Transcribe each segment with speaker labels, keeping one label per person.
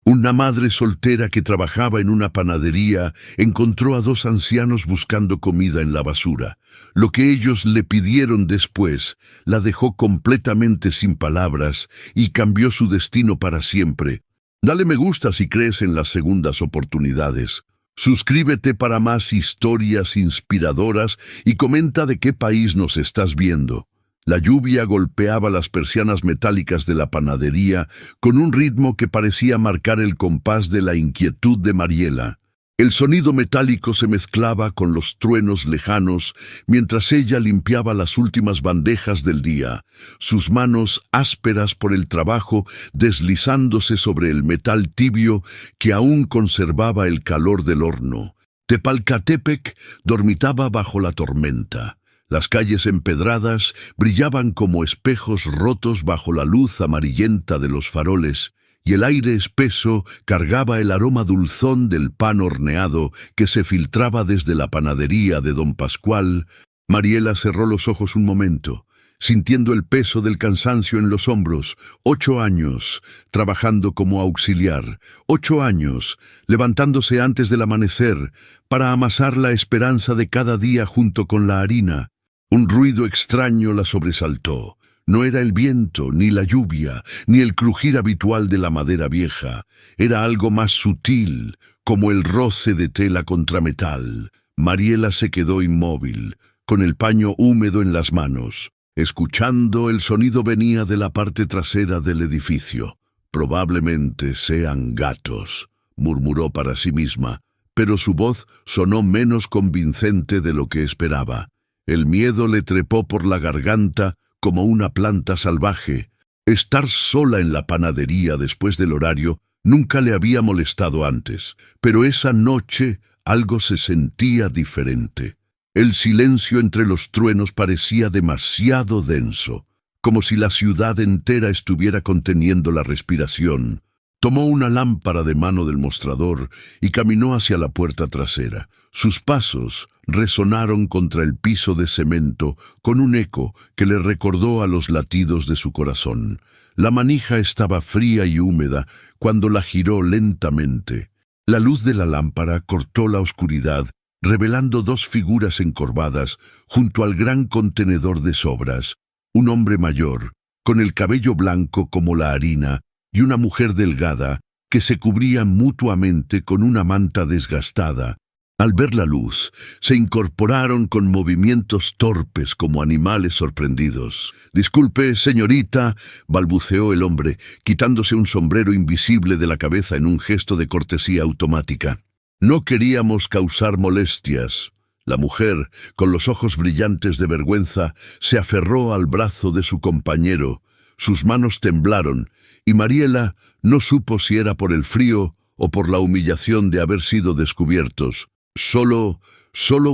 Speaker 1: Una madre soltera que trabajaba en una panadería encontró a dos ancianos buscando comida en la basura. Lo que ellos le pidieron después la dejó completamente sin palabras y cambió su destino para siempre. Dale me gusta si crees en las segundas oportunidades. Suscríbete para más historias inspiradoras y comenta de qué país nos estás viendo. La lluvia golpeaba las persianas metálicas de la panadería con un ritmo que parecía marcar el compás de la inquietud de Mariela. El sonido metálico se mezclaba con los truenos lejanos mientras ella limpiaba las últimas bandejas del día, sus manos ásperas por el trabajo deslizándose sobre el metal tibio que aún conservaba el calor del horno. Tepalcatepec dormitaba bajo la tormenta. Las calles empedradas brillaban como espejos rotos bajo la luz amarillenta de los faroles, y el aire espeso cargaba el aroma dulzón del pan horneado que se filtraba desde la panadería de don Pascual. Mariela cerró los ojos un momento, sintiendo el peso del cansancio en los hombros. 8 años trabajando como auxiliar, 8 años levantándose antes del amanecer para amasar la esperanza de cada día junto con la harina. Un ruido extraño la sobresaltó. No era el viento, ni la lluvia, ni el crujir habitual de la madera vieja. Era algo más sutil, como el roce de tela contra metal. Mariela se quedó inmóvil, con el paño húmedo en las manos. Escuchando, el sonido venía de la parte trasera del edificio. Probablemente sean gatos, murmuró para sí misma, pero su voz sonó menos convincente de lo que esperaba. El miedo le trepó por la garganta como una planta salvaje. Estar sola en la panadería después del horario nunca le había molestado antes, pero esa noche algo se sentía diferente. El silencio entre los truenos parecía demasiado denso, como si la ciudad entera estuviera conteniendo la respiración. Tomó una lámpara de mano del mostrador y caminó hacia la puerta trasera. Sus pasos resonaron contra el piso de cemento con un eco que le recordó a los latidos de su corazón. La manija estaba fría y húmeda cuando la giró lentamente. La luz de la lámpara cortó la oscuridad, revelando 2 figuras encorvadas junto al gran contenedor de sobras. Un hombre mayor, con el cabello blanco como la harina, y una mujer delgada que se cubrían mutuamente con una manta desgastada. Al ver la luz, se incorporaron con movimientos torpes como animales sorprendidos. «Disculpe, señorita», balbuceó el hombre, quitándose un sombrero invisible de la cabeza en un gesto de cortesía automática. «No queríamos causar molestias». La mujer, con los ojos brillantes de vergüenza, se aferró al brazo de su compañero. Sus manos temblaron, y Mariela no supo si era por el frío o por la humillación de haber sido descubiertos. Solo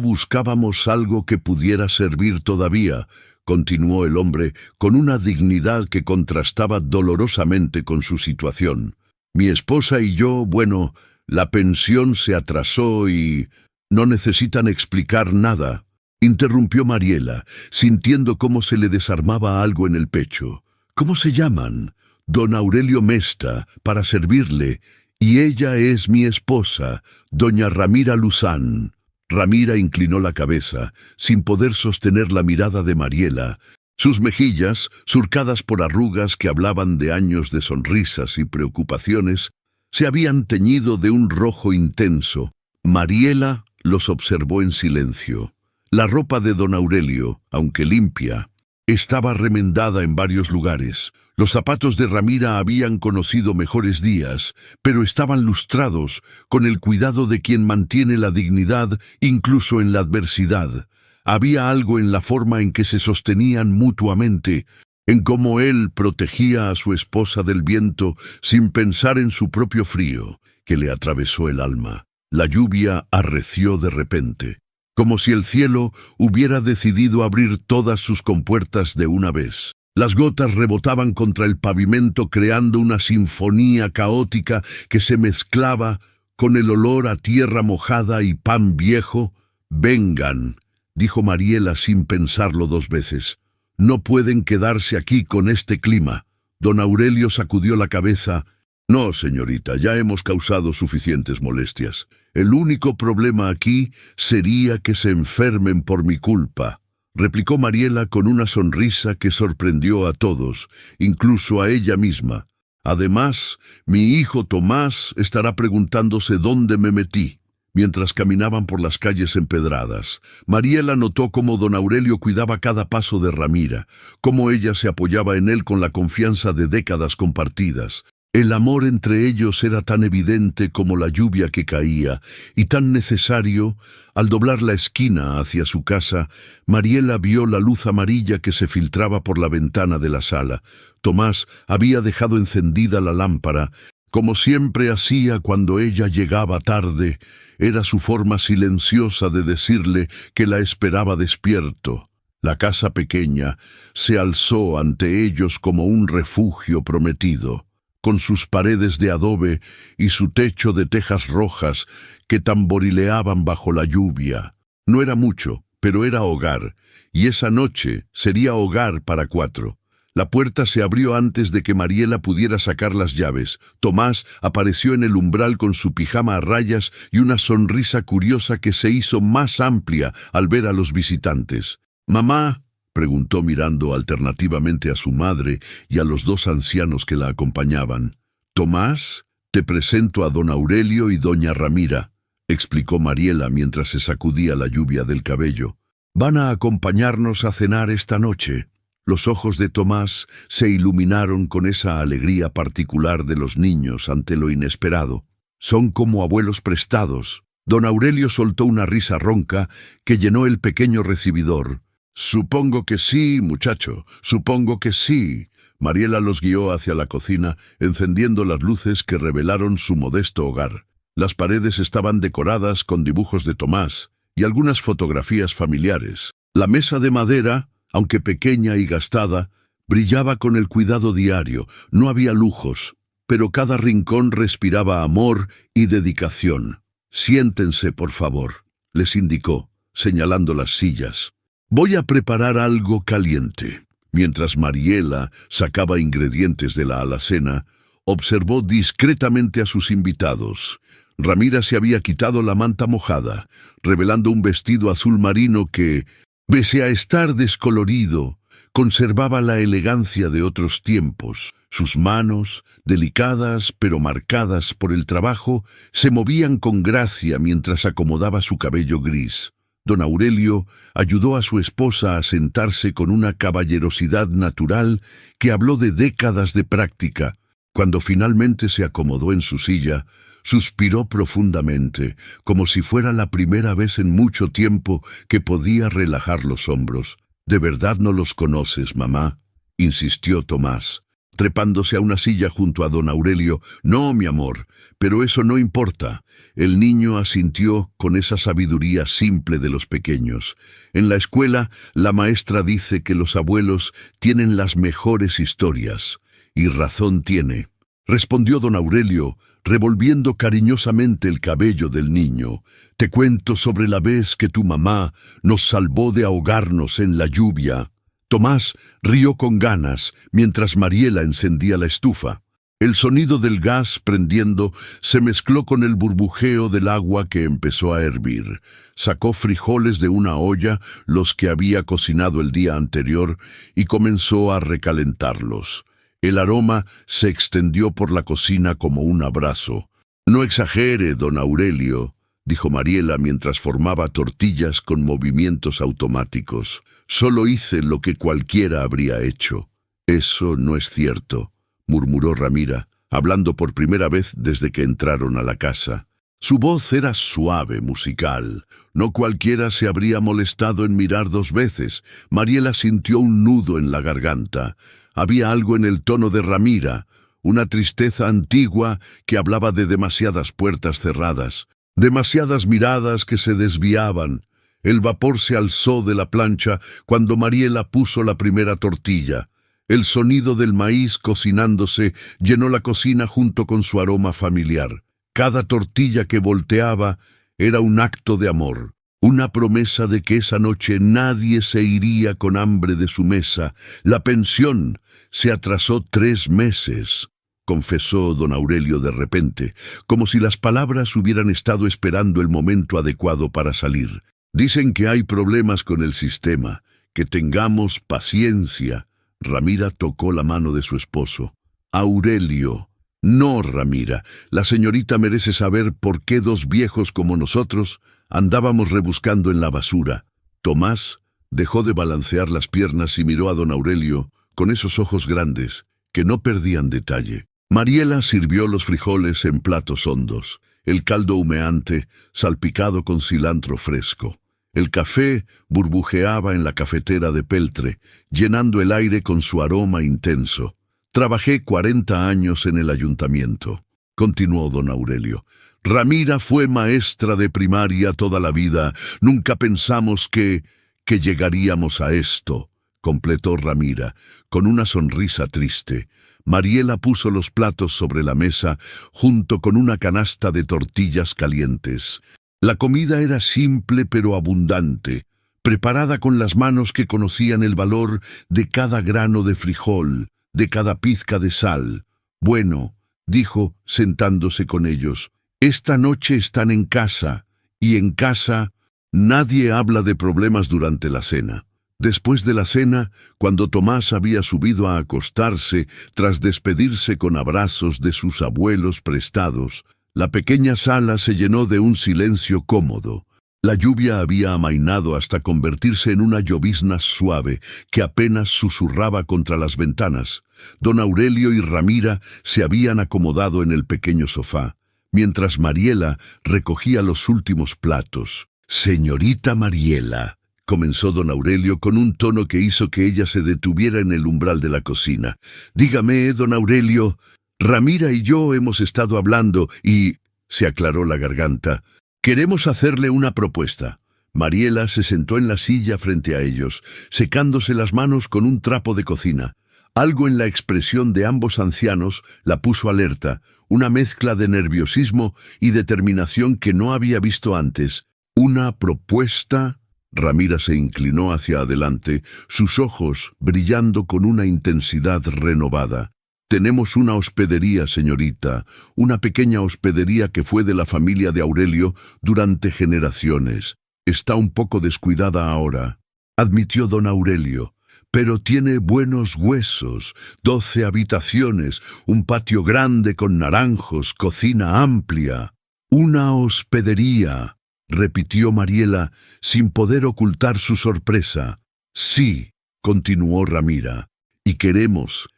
Speaker 1: buscábamos algo que pudiera servir todavía», continuó el hombre con una dignidad que contrastaba dolorosamente con su situación. «Mi esposa y yo, bueno, la pensión se atrasó y... no necesitan explicar nada», interrumpió Mariela, sintiendo cómo se le desarmaba algo en el pecho. «¿Cómo se llaman?» «Don Aurelio Mesta, para servirle, y ella es mi esposa, doña Ramira Luzán». Ramira inclinó la cabeza, sin poder sostener la mirada de Mariela. Sus mejillas, surcadas por arrugas que hablaban de años de sonrisas y preocupaciones, se habían teñido de un rojo intenso. Mariela los observó en silencio. La ropa de don Aurelio, aunque limpia, estaba remendada en varios lugares. Los zapatos de Ramira habían conocido mejores días, pero estaban lustrados con el cuidado de quien mantiene la dignidad incluso en la adversidad. Había algo en la forma en que se sostenían mutuamente, en cómo él protegía a su esposa del viento sin pensar en su propio frío, que le atravesó el alma. La lluvia arreció de repente, como si el cielo hubiera decidido abrir todas sus compuertas de una vez. Las gotas rebotaban contra el pavimento creando una sinfonía caótica que se mezclaba con el olor a tierra mojada y pan viejo. «Vengan», dijo Mariela sin pensarlo 2 veces. «No pueden quedarse aquí con este clima». Don Aurelio sacudió la cabeza No, señorita, ya hemos causado suficientes molestias. El único problema aquí sería que se enfermen por mi culpa, replicó Mariela con una sonrisa que sorprendió a todos, incluso a ella misma. Además, mi hijo Tomás estará preguntándose dónde me metí. Mientras caminaban por las calles empedradas, Mariela notó cómo don Aurelio cuidaba cada paso de Ramira, cómo ella se apoyaba en él con la confianza de décadas compartidas. El amor entre ellos era tan evidente como la lluvia que caía, y tan necesario. Al doblar la esquina hacia su casa, Mariela vio la luz amarilla que se filtraba por la ventana de la sala. Tomás había dejado encendida la lámpara, como siempre hacía cuando ella llegaba tarde. Era su forma silenciosa de decirle que la esperaba despierto. La casa pequeña se alzó ante ellos como un refugio prometido, con sus paredes de adobe y su techo de tejas rojas que tamborileaban bajo la lluvia. No era mucho, pero era hogar, y esa noche sería hogar para 4. La puerta se abrió antes de que Mariela pudiera sacar las llaves. Tomás apareció en el umbral con su pijama a rayas y una sonrisa curiosa que se hizo más amplia al ver a los visitantes. «¿Mamá?», preguntó mirando alternativamente a su madre y a los 2 ancianos que la acompañaban. «Tomás, te presento a don Aurelio y doña Ramira», explicó Mariela mientras se sacudía la lluvia del cabello. «Van a acompañarnos a cenar esta noche». Los ojos de Tomás se iluminaron con esa alegría particular de los niños ante lo inesperado. «Son como abuelos prestados». Don Aurelio soltó una risa ronca que llenó el pequeño recibidor. «Supongo que sí, muchacho, supongo que sí». Mariela los guió hacia la cocina, encendiendo las luces que revelaron su modesto hogar. Las paredes estaban decoradas con dibujos de Tomás y algunas fotografías familiares. La mesa de madera, aunque pequeña y gastada, brillaba con el cuidado diario. No había lujos, pero cada rincón respiraba amor y dedicación. «Siéntense, por favor», les indicó, señalando las sillas. «Voy a preparar algo caliente». Mientras Mariela sacaba ingredientes de la alacena, observó discretamente a sus invitados. Ramira se había quitado la manta mojada, revelando un vestido azul marino que, pese a estar descolorido, conservaba la elegancia de otros tiempos. Sus manos, delicadas pero marcadas por el trabajo, se movían con gracia mientras acomodaba su cabello gris. Don Aurelio ayudó a su esposa a sentarse con una caballerosidad natural que habló de décadas de práctica. Cuando finalmente se acomodó en su silla, suspiró profundamente, como si fuera la primera vez en mucho tiempo que podía relajar los hombros. «¿De verdad no los conoces, mamá?», insistió Tomás, trepándose a una silla junto a don Aurelio. «No, mi amor, pero eso no importa». El niño asintió con esa sabiduría simple de los pequeños. «En la escuela, la maestra dice que los abuelos tienen las mejores historias, y razón tiene», respondió don Aurelio, revolviendo cariñosamente el cabello del niño. «Te cuento sobre la vez que tu mamá nos salvó de ahogarnos en la lluvia». Tomás rió con ganas mientras Mariela encendía la estufa. El sonido del gas prendiendo se mezcló con el burbujeo del agua que empezó a hervir. Sacó frijoles de una olla, los que había cocinado el día anterior, y comenzó a recalentarlos. El aroma se extendió por la cocina como un abrazo. «No exagere, don Aurelio», dijo Mariela mientras formaba tortillas con movimientos automáticos. «Solo hice lo que cualquiera habría hecho». «Eso no es cierto», murmuró Ramira, hablando por primera vez desde que entraron a la casa. Su voz era suave, musical. No cualquiera se habría molestado en mirar 2 veces. Mariela sintió un nudo en la garganta. Había algo en el tono de Ramira, una tristeza antigua que hablaba de demasiadas puertas cerradas, demasiadas miradas que se desviaban. El vapor se alzó de la plancha cuando Mariela puso la primera tortilla. El sonido del maíz cocinándose llenó la cocina junto con su aroma familiar. Cada tortilla que volteaba era un acto de amor, una promesa de que esa noche nadie se iría con hambre de su mesa. La pensión se atrasó 3 meses. confesó don Aurelio de repente, como si las palabras hubieran estado esperando el momento adecuado para salir. Dicen que hay problemas con el sistema, que tengamos paciencia. Ramira tocó la mano de su esposo. Aurelio. No, Ramira, la señorita merece saber por qué dos viejos como nosotros andábamos rebuscando en la basura. Tomás dejó de balancear las piernas y miró a don Aurelio con esos ojos grandes que no perdían detalle. Mariela sirvió los frijoles en platos hondos, el caldo humeante salpicado con cilantro fresco. El café burbujeaba en la cafetera de peltre, llenando el aire con su aroma intenso. Trabajé 40 años en el ayuntamiento, continuó don Aurelio. Ramira fue maestra de primaria toda la vida. Nunca pensamos que llegaríamos a esto, completó Ramira, con una sonrisa triste. Mariela puso los platos sobre la mesa, junto con una canasta de tortillas calientes. La comida era simple pero abundante, preparada con las manos que conocían el valor de cada grano de frijol, de cada pizca de sal. Bueno, dijo, sentándose con ellos, esta noche están en casa, y en casa nadie habla de problemas durante la cena. Después de la cena, cuando Tomás había subido a acostarse, tras despedirse con abrazos de sus abuelos prestados, la pequeña sala se llenó de un silencio cómodo. La lluvia había amainado hasta convertirse en una llovizna suave que apenas susurraba contra las ventanas. Don Aurelio y Ramira se habían acomodado en el pequeño sofá, mientras Mariela recogía los últimos platos. «Señorita Mariela», comenzó don Aurelio con un tono que hizo que ella se detuviera en el umbral de la cocina. «Dígame, don Aurelio, Ramira y yo hemos estado hablando y...» se aclaró la garganta. «Queremos hacerle una propuesta». Mariela se sentó en la silla frente a ellos, secándose las manos con un trapo de cocina. Algo en la expresión de ambos ancianos la puso alerta, una mezcla de nerviosismo y determinación que no había visto antes. «¿Una propuesta?» Ramira se inclinó hacia adelante, sus ojos brillando con una intensidad renovada. «Tenemos una hospedería, señorita, una pequeña hospedería que fue de la familia de Aurelio durante generaciones. Está un poco descuidada ahora», admitió don Aurelio, «pero tiene buenos huesos, 12 habitaciones, un patio grande con naranjos, cocina amplia». «Una hospedería», repitió Mariela, sin poder ocultar su sorpresa. «Sí», continuó Ramira, «y queremos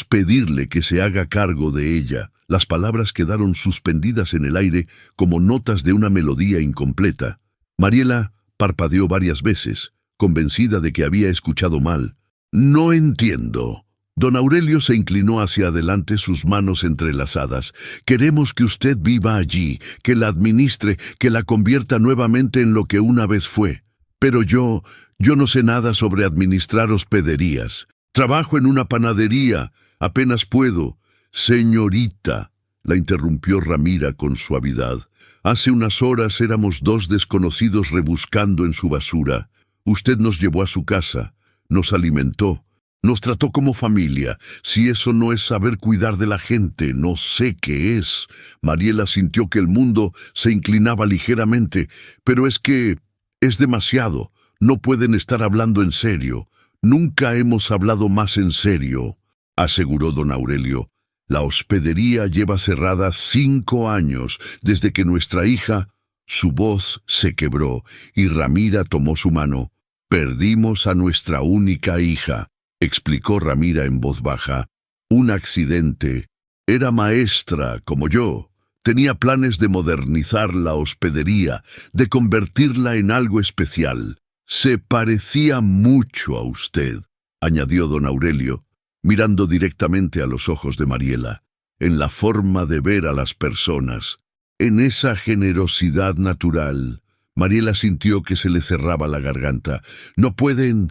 Speaker 1: pedirle que se haga cargo de ella». Las palabras quedaron suspendidas en el aire como notas de una melodía incompleta. Mariela parpadeó varias veces, convencida de que había escuchado mal. «No entiendo». Don Aurelio se inclinó hacia adelante, sus manos entrelazadas. «Queremos que usted viva allí, que la administre, que la convierta nuevamente en lo que una vez fue. Pero yo no sé nada sobre administrar hospederías. Trabajo en una panadería, apenas puedo». «Señorita», la interrumpió Ramira con suavidad, «hace unas horas éramos dos desconocidos rebuscando en su basura. Usted nos llevó a su casa, nos alimentó, nos trató como familia. Si eso no es saber cuidar de la gente, no sé qué es». Mariela sintió que el mundo se inclinaba ligeramente. «Pero es que es demasiado. No pueden estar hablando en serio. Nunca hemos hablado más en serio», aseguró don Aurelio. «La hospedería lleva cerrada 5 años desde que nuestra hija...» Su voz se quebró y Ramira tomó su mano. «Perdimos a nuestra única hija», explicó Ramira en voz baja. «Un accidente. Era maestra, como yo. Tenía planes de modernizar la hospedería, de convertirla en algo especial. Se parecía mucho a usted», añadió don Aurelio, mirando directamente a los ojos de Mariela, «en la forma de ver a las personas, en esa generosidad natural». Mariela sintió que se le cerraba la garganta. No pueden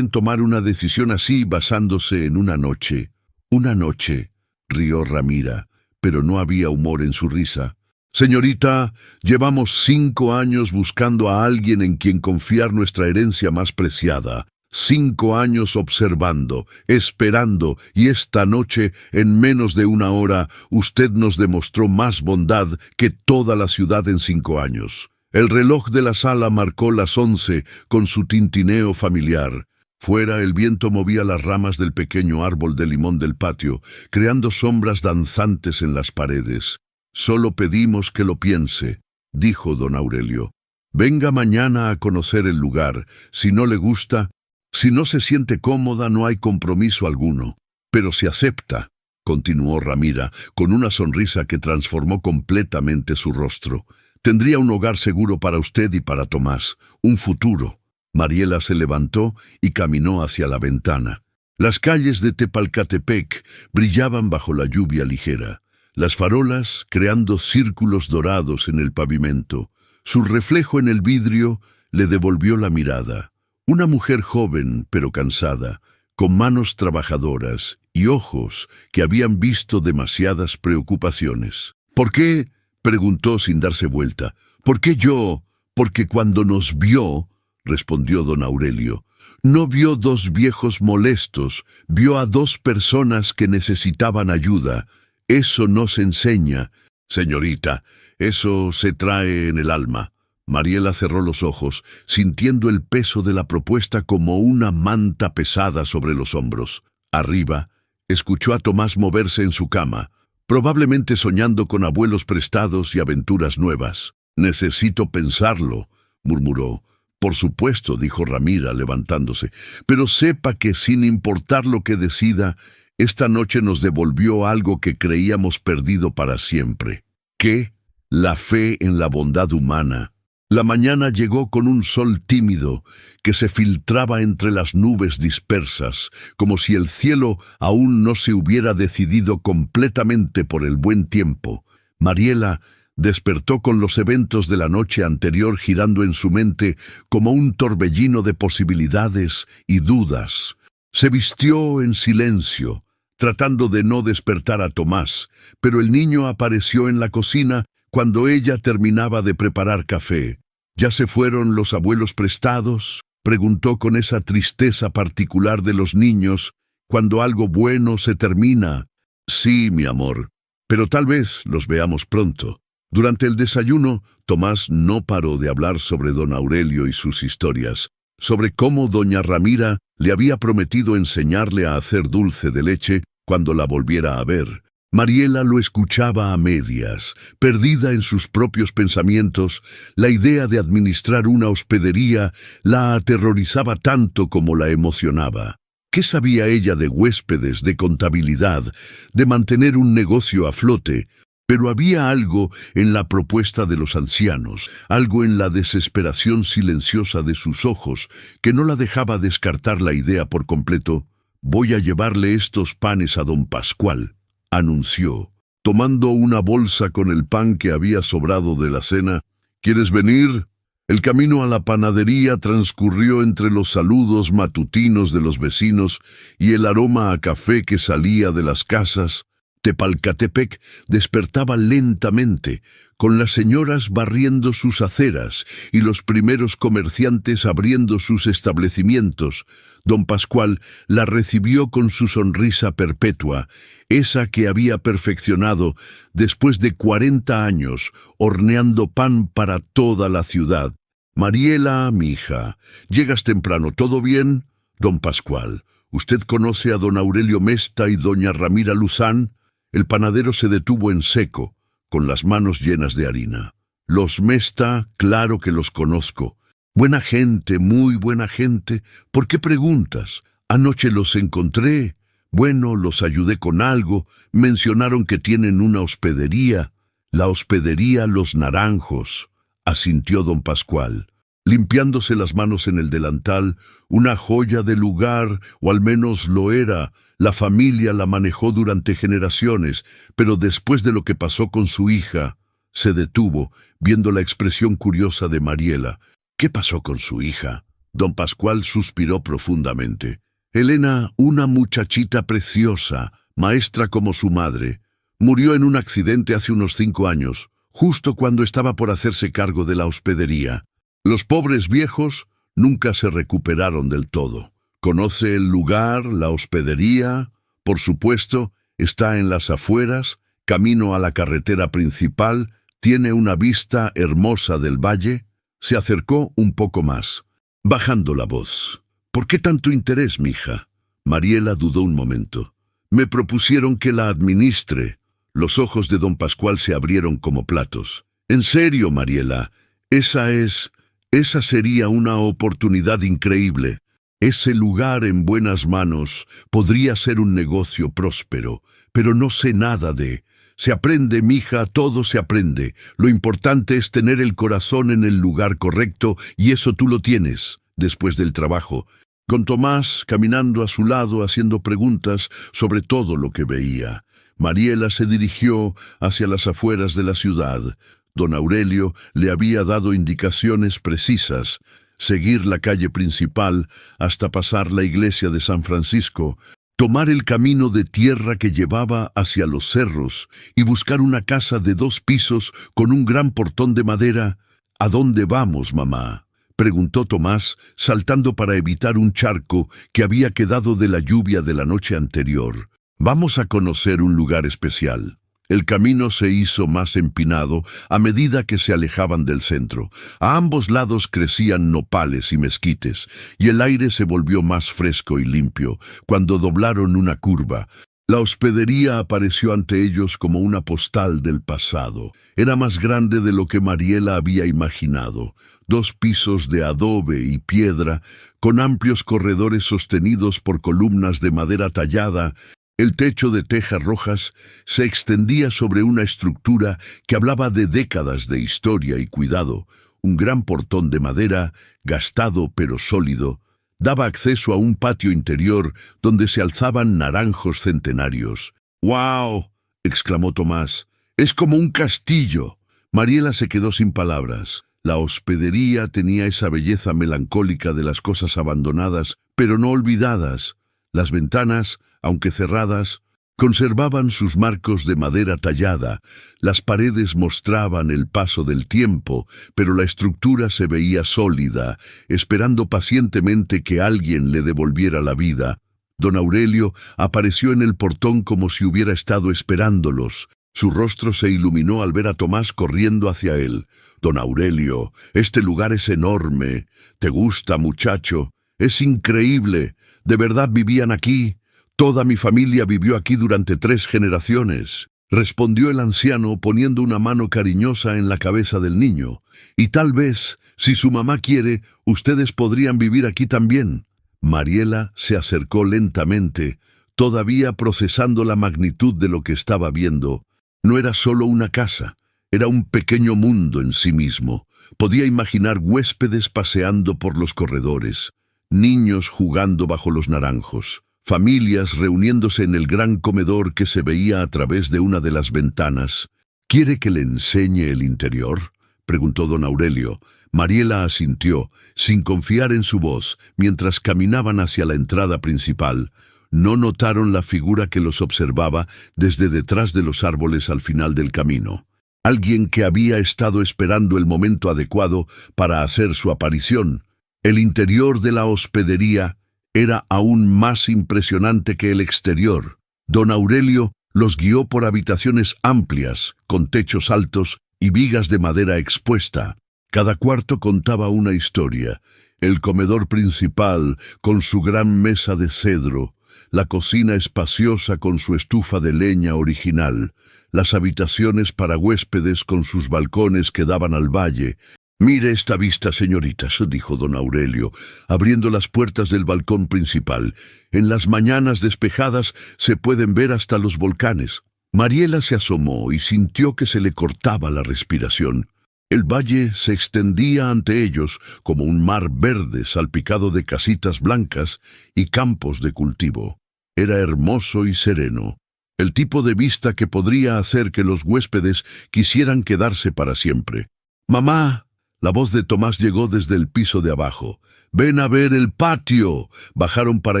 Speaker 1: tomar una decisión así basándose en una noche». «Una noche», rió Ramira, pero no había humor en su risa. «Señorita, llevamos 5 años buscando a alguien en quien confiar nuestra herencia más preciada. 5 años observando, esperando, y esta noche, en menos de una hora, usted nos demostró más bondad que toda la ciudad en 5 años. El reloj de la sala marcó las 11 con su tintineo familiar. Fuera el viento movía las ramas del pequeño árbol de limón del patio, creando sombras danzantes en las paredes. «Solo pedimos que lo piense», dijo don Aurelio. «Venga mañana a conocer el lugar. Si no le gusta, si no se siente cómoda, no hay compromiso alguno. Pero si acepta», continuó Ramira, con una sonrisa que transformó completamente su rostro, «tendría un hogar seguro para usted y para Tomás, un futuro». Mariela se levantó y caminó hacia la ventana. Las calles de Tepalcatepec brillaban bajo la lluvia ligera, las farolas creando círculos dorados en el pavimento. Su reflejo en el vidrio le devolvió la mirada. Una mujer joven pero cansada, con manos trabajadoras y ojos que habían visto demasiadas preocupaciones. «¿Por qué?», preguntó sin darse vuelta. «¿Por qué yo?». «Porque cuando nos vio», respondió don Aurelio, «no vio 2 viejos molestos, vio a 2 personas que necesitaban ayuda. Eso no se enseña». «Señorita, eso se trae en el alma». Mariela cerró los ojos, sintiendo el peso de la propuesta como una manta pesada sobre los hombros. Arriba, escuchó a Tomás moverse en su cama, probablemente soñando con abuelos prestados y aventuras nuevas. «Necesito pensarlo», murmuró. «Por supuesto», dijo Ramira, levantándose, «pero sepa que sin importar lo que decida, esta noche nos devolvió algo que creíamos perdido para siempre». «¿Qué?». «La fe en la bondad humana». La mañana llegó con un sol tímido que se filtraba entre las nubes dispersas, como si el cielo aún no se hubiera decidido completamente por el buen tiempo. Mariela despertó con los eventos de la noche anterior girando en su mente como un torbellino de posibilidades y dudas. Se vistió en silencio, tratando de no despertar a Tomás, pero el niño apareció en la cocina cuando ella terminaba de preparar café. «¿Ya se fueron los abuelos prestados?», preguntó con esa tristeza particular de los niños cuando algo bueno se termina. «Sí, mi amor, pero tal vez los veamos pronto». Durante el desayuno, Tomás no paró de hablar sobre don Aurelio y sus historias, sobre cómo doña Ramira le había prometido enseñarle a hacer dulce de leche cuando la volviera a ver. Mariela lo escuchaba a medias, perdida en sus propios pensamientos. La idea de administrar una hospedería la aterrorizaba tanto como la emocionaba. ¿Qué sabía ella de huéspedes, de contabilidad, de mantener un negocio a flote? Pero había algo en la propuesta de los ancianos, algo en la desesperación silenciosa de sus ojos, que no la dejaba descartar la idea por completo. «Voy a llevarle estos panes a don Pascual», anunció, tomando una bolsa con el pan que había sobrado de la cena. «¿Quieres venir?». El camino a la panadería transcurrió entre los saludos matutinos de los vecinos y el aroma a café que salía de las casas. Tepalcatepec despertaba lentamente, con las señoras barriendo sus aceras y los primeros comerciantes abriendo sus establecimientos. Don Pascual la recibió con su sonrisa perpetua, esa que había perfeccionado después de 40 años, horneando pan para toda la ciudad. «Mariela, mi hija, llegas temprano, ¿todo bien?». «Don Pascual, ¿usted conoce a don Aurelio Mesta y doña Ramira Luzán?». El panadero se detuvo en seco, con las manos llenas de harina. «Los Mesta, claro que los conozco. Buena gente, muy buena gente. ¿Por qué preguntas? Anoche los encontré. Bueno, los ayudé con algo. Mencionaron que tienen una hospedería». «La hospedería Los Naranjos», asintió don Pascual, limpiándose las manos en el delantal. «Una joya de lugar, o al menos lo era. La familia la manejó durante generaciones, pero después de lo que pasó con su hija». Se detuvo, viendo la expresión curiosa de Mariela. «¿Qué pasó con su hija?». Don Pascual suspiró profundamente. «Elena, una muchachita preciosa, maestra como su madre, murió en un accidente hace unos 5 años, justo cuando estaba por hacerse cargo de la hospedería. Los pobres viejos nunca se recuperaron del todo. ¿Conoce el lugar, la hospedería? Por supuesto, está en las afueras, camino a la carretera principal, tiene una vista hermosa del valle. Se acercó un poco más, bajando la voz. ¿Por qué tanto interés, mija? Mariela dudó un momento. Me propusieron que la administre. Los ojos de don Pascual se abrieron como platos. En serio, Mariela, esa sería una oportunidad increíble. Ese lugar en buenas manos podría ser un negocio próspero, pero no sé nada de... Se aprende, mija, todo se aprende. Lo importante es tener el corazón en el lugar correcto, y eso tú lo tienes, después del trabajo. Con Tomás caminando a su lado haciendo preguntas sobre todo lo que veía. Mariela se dirigió hacia las afueras de la ciudad. Don Aurelio le había dado indicaciones precisas: seguir la calle principal hasta pasar la iglesia de San Francisco, tomar el camino de tierra que llevaba hacia los cerros y buscar una casa de 2 pisos con un gran portón de madera. ¿A dónde vamos, mamá?, preguntó Tomás, saltando para evitar un charco que había quedado de la lluvia de la noche anterior. Vamos a conocer un lugar especial. El camino se hizo más empinado a medida que se alejaban del centro. A ambos lados crecían nopales y mezquites, y el aire se volvió más fresco y limpio cuando doblaron una curva. La hospedería apareció ante ellos como una postal del pasado. Era más grande de lo que Mariela había imaginado. 2 pisos de adobe y piedra, con amplios corredores sostenidos por columnas de madera tallada. El techo de tejas rojas se extendía sobre una estructura que hablaba de décadas de historia y cuidado. Un gran portón de madera, gastado pero sólido, daba acceso a un patio interior donde se alzaban naranjos centenarios. ¡Guau!, exclamó Tomás. ¡Es como un castillo! Mariela se quedó sin palabras. La hospedería tenía esa belleza melancólica de las cosas abandonadas, pero no olvidadas. Las ventanas, aunque cerradas, conservaban sus marcos de madera tallada. Las paredes mostraban el paso del tiempo, pero la estructura se veía sólida, esperando pacientemente que alguien le devolviera la vida. Don Aurelio apareció en el portón como si hubiera estado esperándolos. Su rostro se iluminó al ver a Tomás corriendo hacia él. «Don Aurelio, este lugar es enorme. ¿Te gusta, muchacho? Es increíble. ¿De verdad vivían aquí? Toda mi familia vivió aquí durante 3 generaciones», respondió el anciano poniendo una mano cariñosa en la cabeza del niño. «Y tal vez, si su mamá quiere, ustedes podrían vivir aquí también». Mariela se acercó lentamente, todavía procesando la magnitud de lo que estaba viendo. No era solo una casa, era un pequeño mundo en sí mismo. Podía imaginar huéspedes paseando por los corredores, niños jugando bajo los naranjos, familias reuniéndose en el gran comedor que se veía a través de una de las ventanas. «¿Quiere que le enseñe el interior?», preguntó don Aurelio. Mariela asintió, sin confiar en su voz, mientras caminaban hacia la entrada principal. No notaron la figura que los observaba desde detrás de los árboles al final del camino. Alguien que había estado esperando el momento adecuado para hacer su aparición. El interior de la hospedería era aún más impresionante que el exterior. Don Aurelio los guió por habitaciones amplias, con techos altos y vigas de madera expuesta. Cada cuarto contaba una historia. El comedor principal, con su gran mesa de cedro, la cocina espaciosa con su estufa de leña original, las habitaciones para huéspedes con sus balcones que daban al valle. «Mire esta vista, señoritas», dijo don Aurelio, abriendo las puertas del balcón principal. «En las mañanas despejadas se pueden ver hasta los volcanes». Mariela se asomó y sintió que se le cortaba la respiración. El valle se extendía ante ellos como un mar verde salpicado de casitas blancas y campos de cultivo. Era hermoso y sereno, el tipo de vista que podría hacer que los huéspedes quisieran quedarse para siempre. «Mamá», la voz de Tomás llegó desde el piso de abajo. «Ven a ver el patio». Bajaron para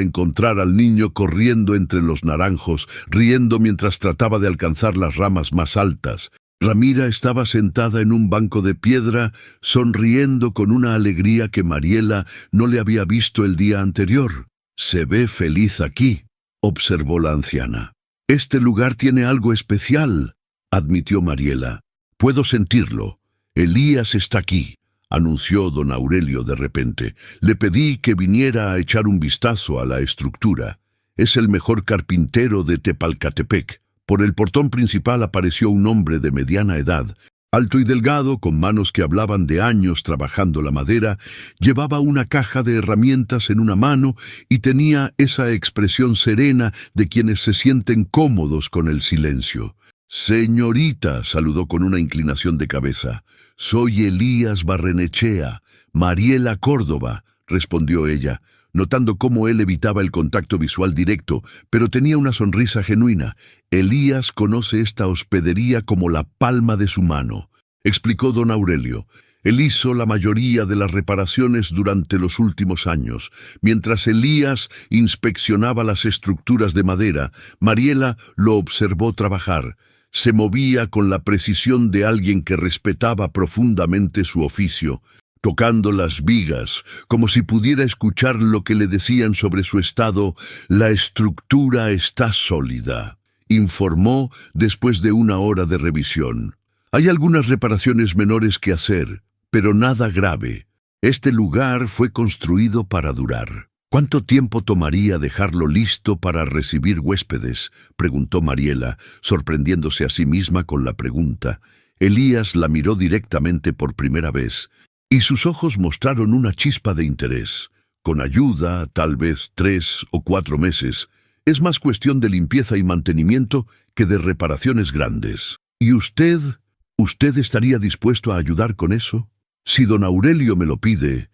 Speaker 1: encontrar al niño corriendo entre los naranjos, riendo mientras trataba de alcanzar las ramas más altas. Ramira estaba sentada en un banco de piedra, sonriendo con una alegría que Mariela no le había visto el día anterior. Se ve feliz aquí, observó la anciana. Este lugar tiene algo especial, admitió Mariela. Puedo sentirlo. Elías está aquí, anunció don Aurelio de repente. Le pedí que viniera a echar un vistazo a la estructura. Es el mejor carpintero de Tepalcatepec. Por el portón principal apareció un hombre de mediana edad, alto y delgado, con manos que hablaban de años trabajando la madera. Llevaba una caja de herramientas en una mano y tenía esa expresión serena de quienes se sienten cómodos con el silencio. «Señorita», saludó con una inclinación de cabeza. «Soy Elías Barrenechea, Mariela Córdoba», respondió ella, notando cómo él evitaba el contacto visual directo, pero tenía una sonrisa genuina. «Elías conoce esta hospedería como la palma de su mano», explicó don Aurelio. Él hizo la mayoría de las reparaciones durante los últimos años. Mientras Elías inspeccionaba las estructuras de madera, Mariela lo observó trabajar. Se movía con la precisión de alguien que respetaba profundamente su oficio, tocando las vigas, como si pudiera escuchar lo que le decían sobre su estado. «La estructura está sólida», informó después de una hora de revisión. «Hay algunas reparaciones menores que hacer, pero nada grave. Este lugar fue construido para durar». «¿Cuánto tiempo tomaría dejarlo listo para recibir huéspedes?», preguntó Mariela, sorprendiéndose a sí misma con la pregunta. Elías la miró directamente por primera vez, y sus ojos mostraron una chispa de interés. «Con ayuda, tal vez 3 o 4 meses. Es más cuestión de limpieza y mantenimiento que de reparaciones grandes». «¿Y usted estaría dispuesto a ayudar con eso?». «Si don Aurelio me lo pide».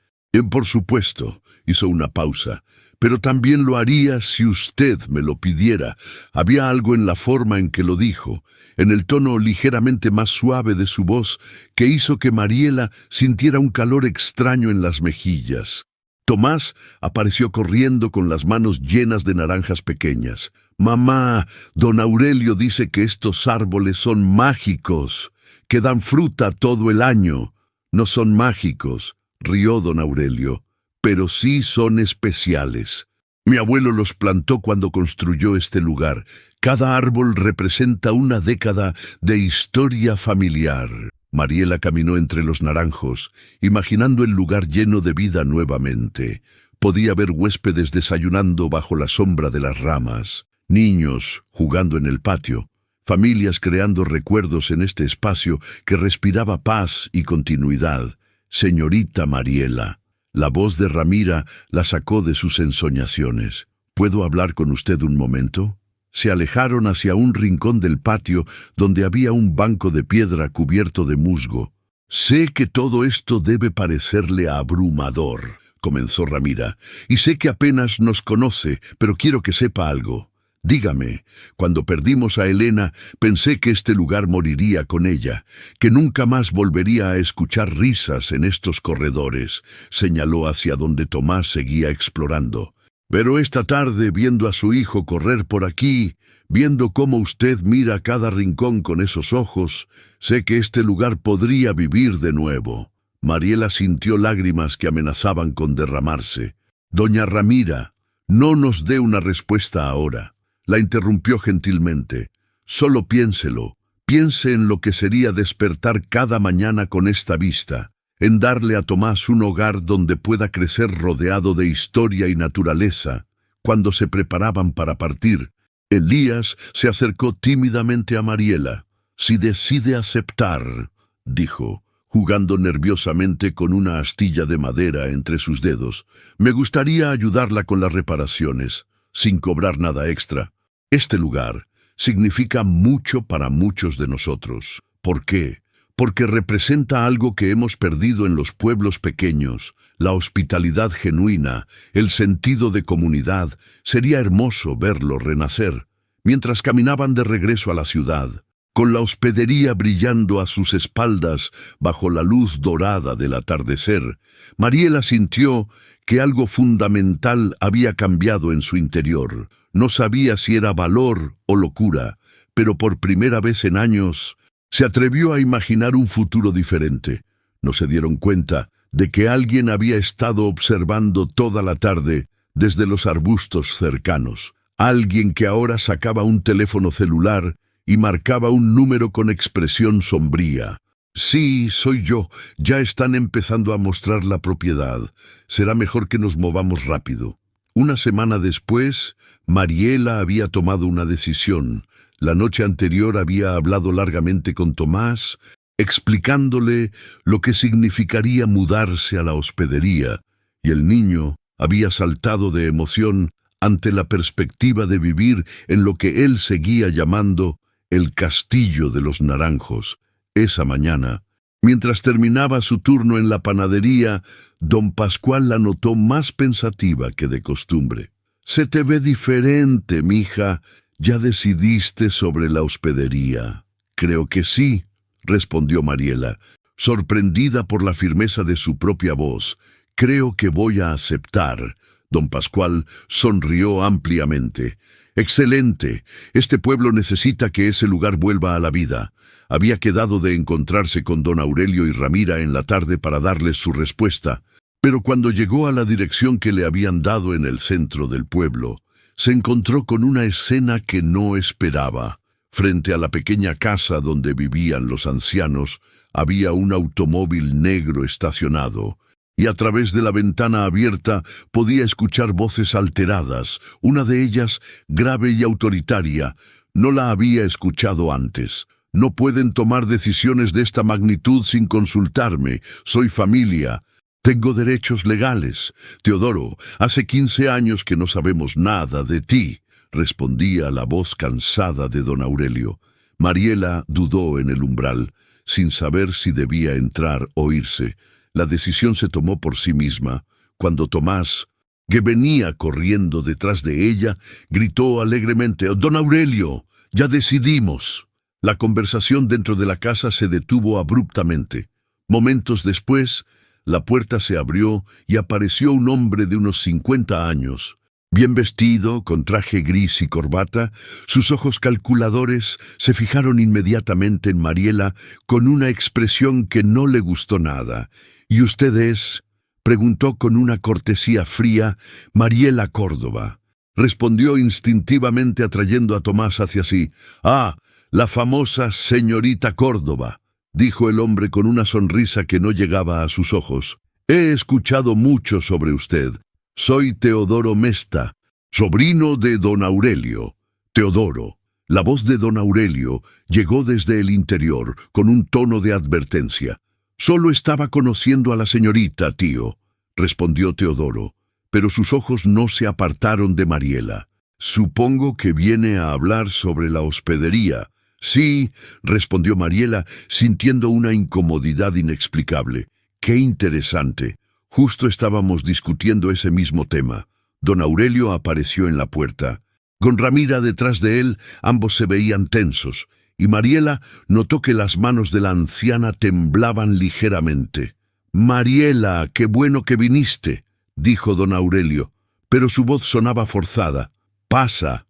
Speaker 1: «Por supuesto», hizo una pausa, «pero también lo haría si usted me lo pidiera». Había algo en la forma en que lo dijo, en el tono ligeramente más suave de su voz, que hizo que Mariela sintiera un calor extraño en las mejillas. Tomás apareció corriendo con las manos llenas de naranjas pequeñas. «Mamá, don Aurelio dice que estos árboles son mágicos, que dan fruta todo el año». «No son mágicos», rió don Aurelio, «pero sí son especiales. Mi abuelo los plantó cuando construyó este lugar. Cada árbol representa una década de historia familiar». Mariela caminó entre los naranjos, imaginando el lugar lleno de vida nuevamente. Podía ver huéspedes desayunando bajo la sombra de las ramas, niños jugando en el patio, familias creando recuerdos en este espacio que respiraba paz y continuidad. «Señorita Mariela». La voz de Ramira la sacó de sus ensoñaciones. «¿Puedo hablar con usted un momento?». Se alejaron hacia un rincón del patio donde había un banco de piedra cubierto de musgo. «Sé que todo esto debe parecerle abrumador», comenzó Ramira, «y sé que apenas nos conoce, pero quiero que sepa algo. Dígame, cuando perdimos a Elena, pensé que este lugar moriría con ella, que nunca más volvería a escuchar risas en estos corredores», señaló hacia donde Tomás seguía explorando. «Pero esta tarde, viendo a su hijo correr por aquí, viendo cómo usted mira cada rincón con esos ojos, sé que este lugar podría vivir de nuevo». Mariela sintió lágrimas que amenazaban con derramarse. «Doña Ramira, no nos dé una respuesta ahora», la interrumpió gentilmente. «Solo piénselo, piense en lo que sería despertar cada mañana con esta vista, en darle a Tomás un hogar donde pueda crecer rodeado de historia y naturaleza». Cuando se preparaban para partir, Elías se acercó tímidamente a Mariela. «Si decide aceptar», dijo, jugando nerviosamente con una astilla de madera entre sus dedos, «me gustaría ayudarla con las reparaciones, sin cobrar nada extra. Este lugar significa mucho para muchos de nosotros». «¿Por qué?». «Porque representa algo que hemos perdido en los pueblos pequeños, la hospitalidad genuina, el sentido de comunidad. Sería hermoso verlo renacer». Mientras caminaban de regreso a la ciudad, con la hospedería brillando a sus espaldas bajo la luz dorada del atardecer, Mariela sintió que algo fundamental había cambiado en su interior. No sabía si era valor o locura, pero por primera vez en años se atrevió a imaginar un futuro diferente. No se dieron cuenta de que alguien había estado observando toda la tarde desde los arbustos cercanos. Alguien que ahora sacaba un teléfono celular y marcaba un número con expresión sombría. Sí, soy yo. Ya están empezando a mostrar la propiedad. Será mejor que nos movamos rápido. Una semana después, Mariela había tomado una decisión. La noche anterior había hablado largamente con Tomás, explicándole lo que significaría mudarse a la hospedería, y el niño había saltado de emoción ante la perspectiva de vivir en lo que él seguía llamando el Castillo de los Naranjos. Esa mañana, mientras terminaba su turno en la panadería, don Pascual la notó más pensativa que de costumbre. «Se te ve diferente, mija. ¿Ya decidiste sobre la hospedería?» «Creo que sí», respondió Mariela, sorprendida por la firmeza de su propia voz. «Creo que voy a aceptar». Don Pascual sonrió ampliamente. «Excelente. Este pueblo necesita que ese lugar vuelva a la vida». Había quedado de encontrarse con don Aurelio y Ramira en la tarde para darles su respuesta, pero cuando llegó a la dirección que le habían dado en el centro del pueblo, se encontró con una escena que no esperaba. Frente a la pequeña casa donde vivían los ancianos, había un automóvil negro estacionado, y a través de la ventana abierta podía escuchar voces alteradas, una de ellas, grave y autoritaria. No la había escuchado antes. «No pueden tomar decisiones de esta magnitud sin consultarme. Soy familia. Tengo derechos legales. Teodoro, hace 15 años que no sabemos nada de ti», respondía la voz cansada de don Aurelio. Mariela dudó en el umbral, sin saber si debía entrar o irse. La decisión se tomó por sí misma, cuando Tomás, que venía corriendo detrás de ella, gritó alegremente: «¡Don Aurelio! ¡Ya decidimos!». La conversación dentro de la casa se detuvo abruptamente. Momentos después, la puerta se abrió y apareció un hombre de unos 50 años. Bien vestido, con traje gris y corbata, sus ojos calculadores se fijaron inmediatamente en Mariela con una expresión que no le gustó nada. «¿Y usted es?», preguntó con una cortesía fría. «Mariela Córdoba», respondió instintivamente atrayendo a Tomás hacia sí. «Ah, la famosa señorita Córdoba», dijo el hombre con una sonrisa que no llegaba a sus ojos. «He escuchado mucho sobre usted. Soy Teodoro Mesta, sobrino de don Aurelio». «Teodoro». La voz de don Aurelio llegó desde el interior con un tono de advertencia. «Solo estaba conociendo a la señorita, tío», respondió Teodoro, pero sus ojos no se apartaron de Mariela. «Supongo que viene a hablar sobre la hospedería». «Sí», respondió Mariela, sintiendo una incomodidad inexplicable. «Qué interesante. Justo estábamos discutiendo ese mismo tema». Don Aurelio apareció en la puerta. Con Ramira detrás de él, ambos se veían tensos, y Mariela notó que las manos de la anciana temblaban ligeramente. «Mariela, qué bueno que viniste», dijo don Aurelio, pero su voz sonaba forzada. «Pasa.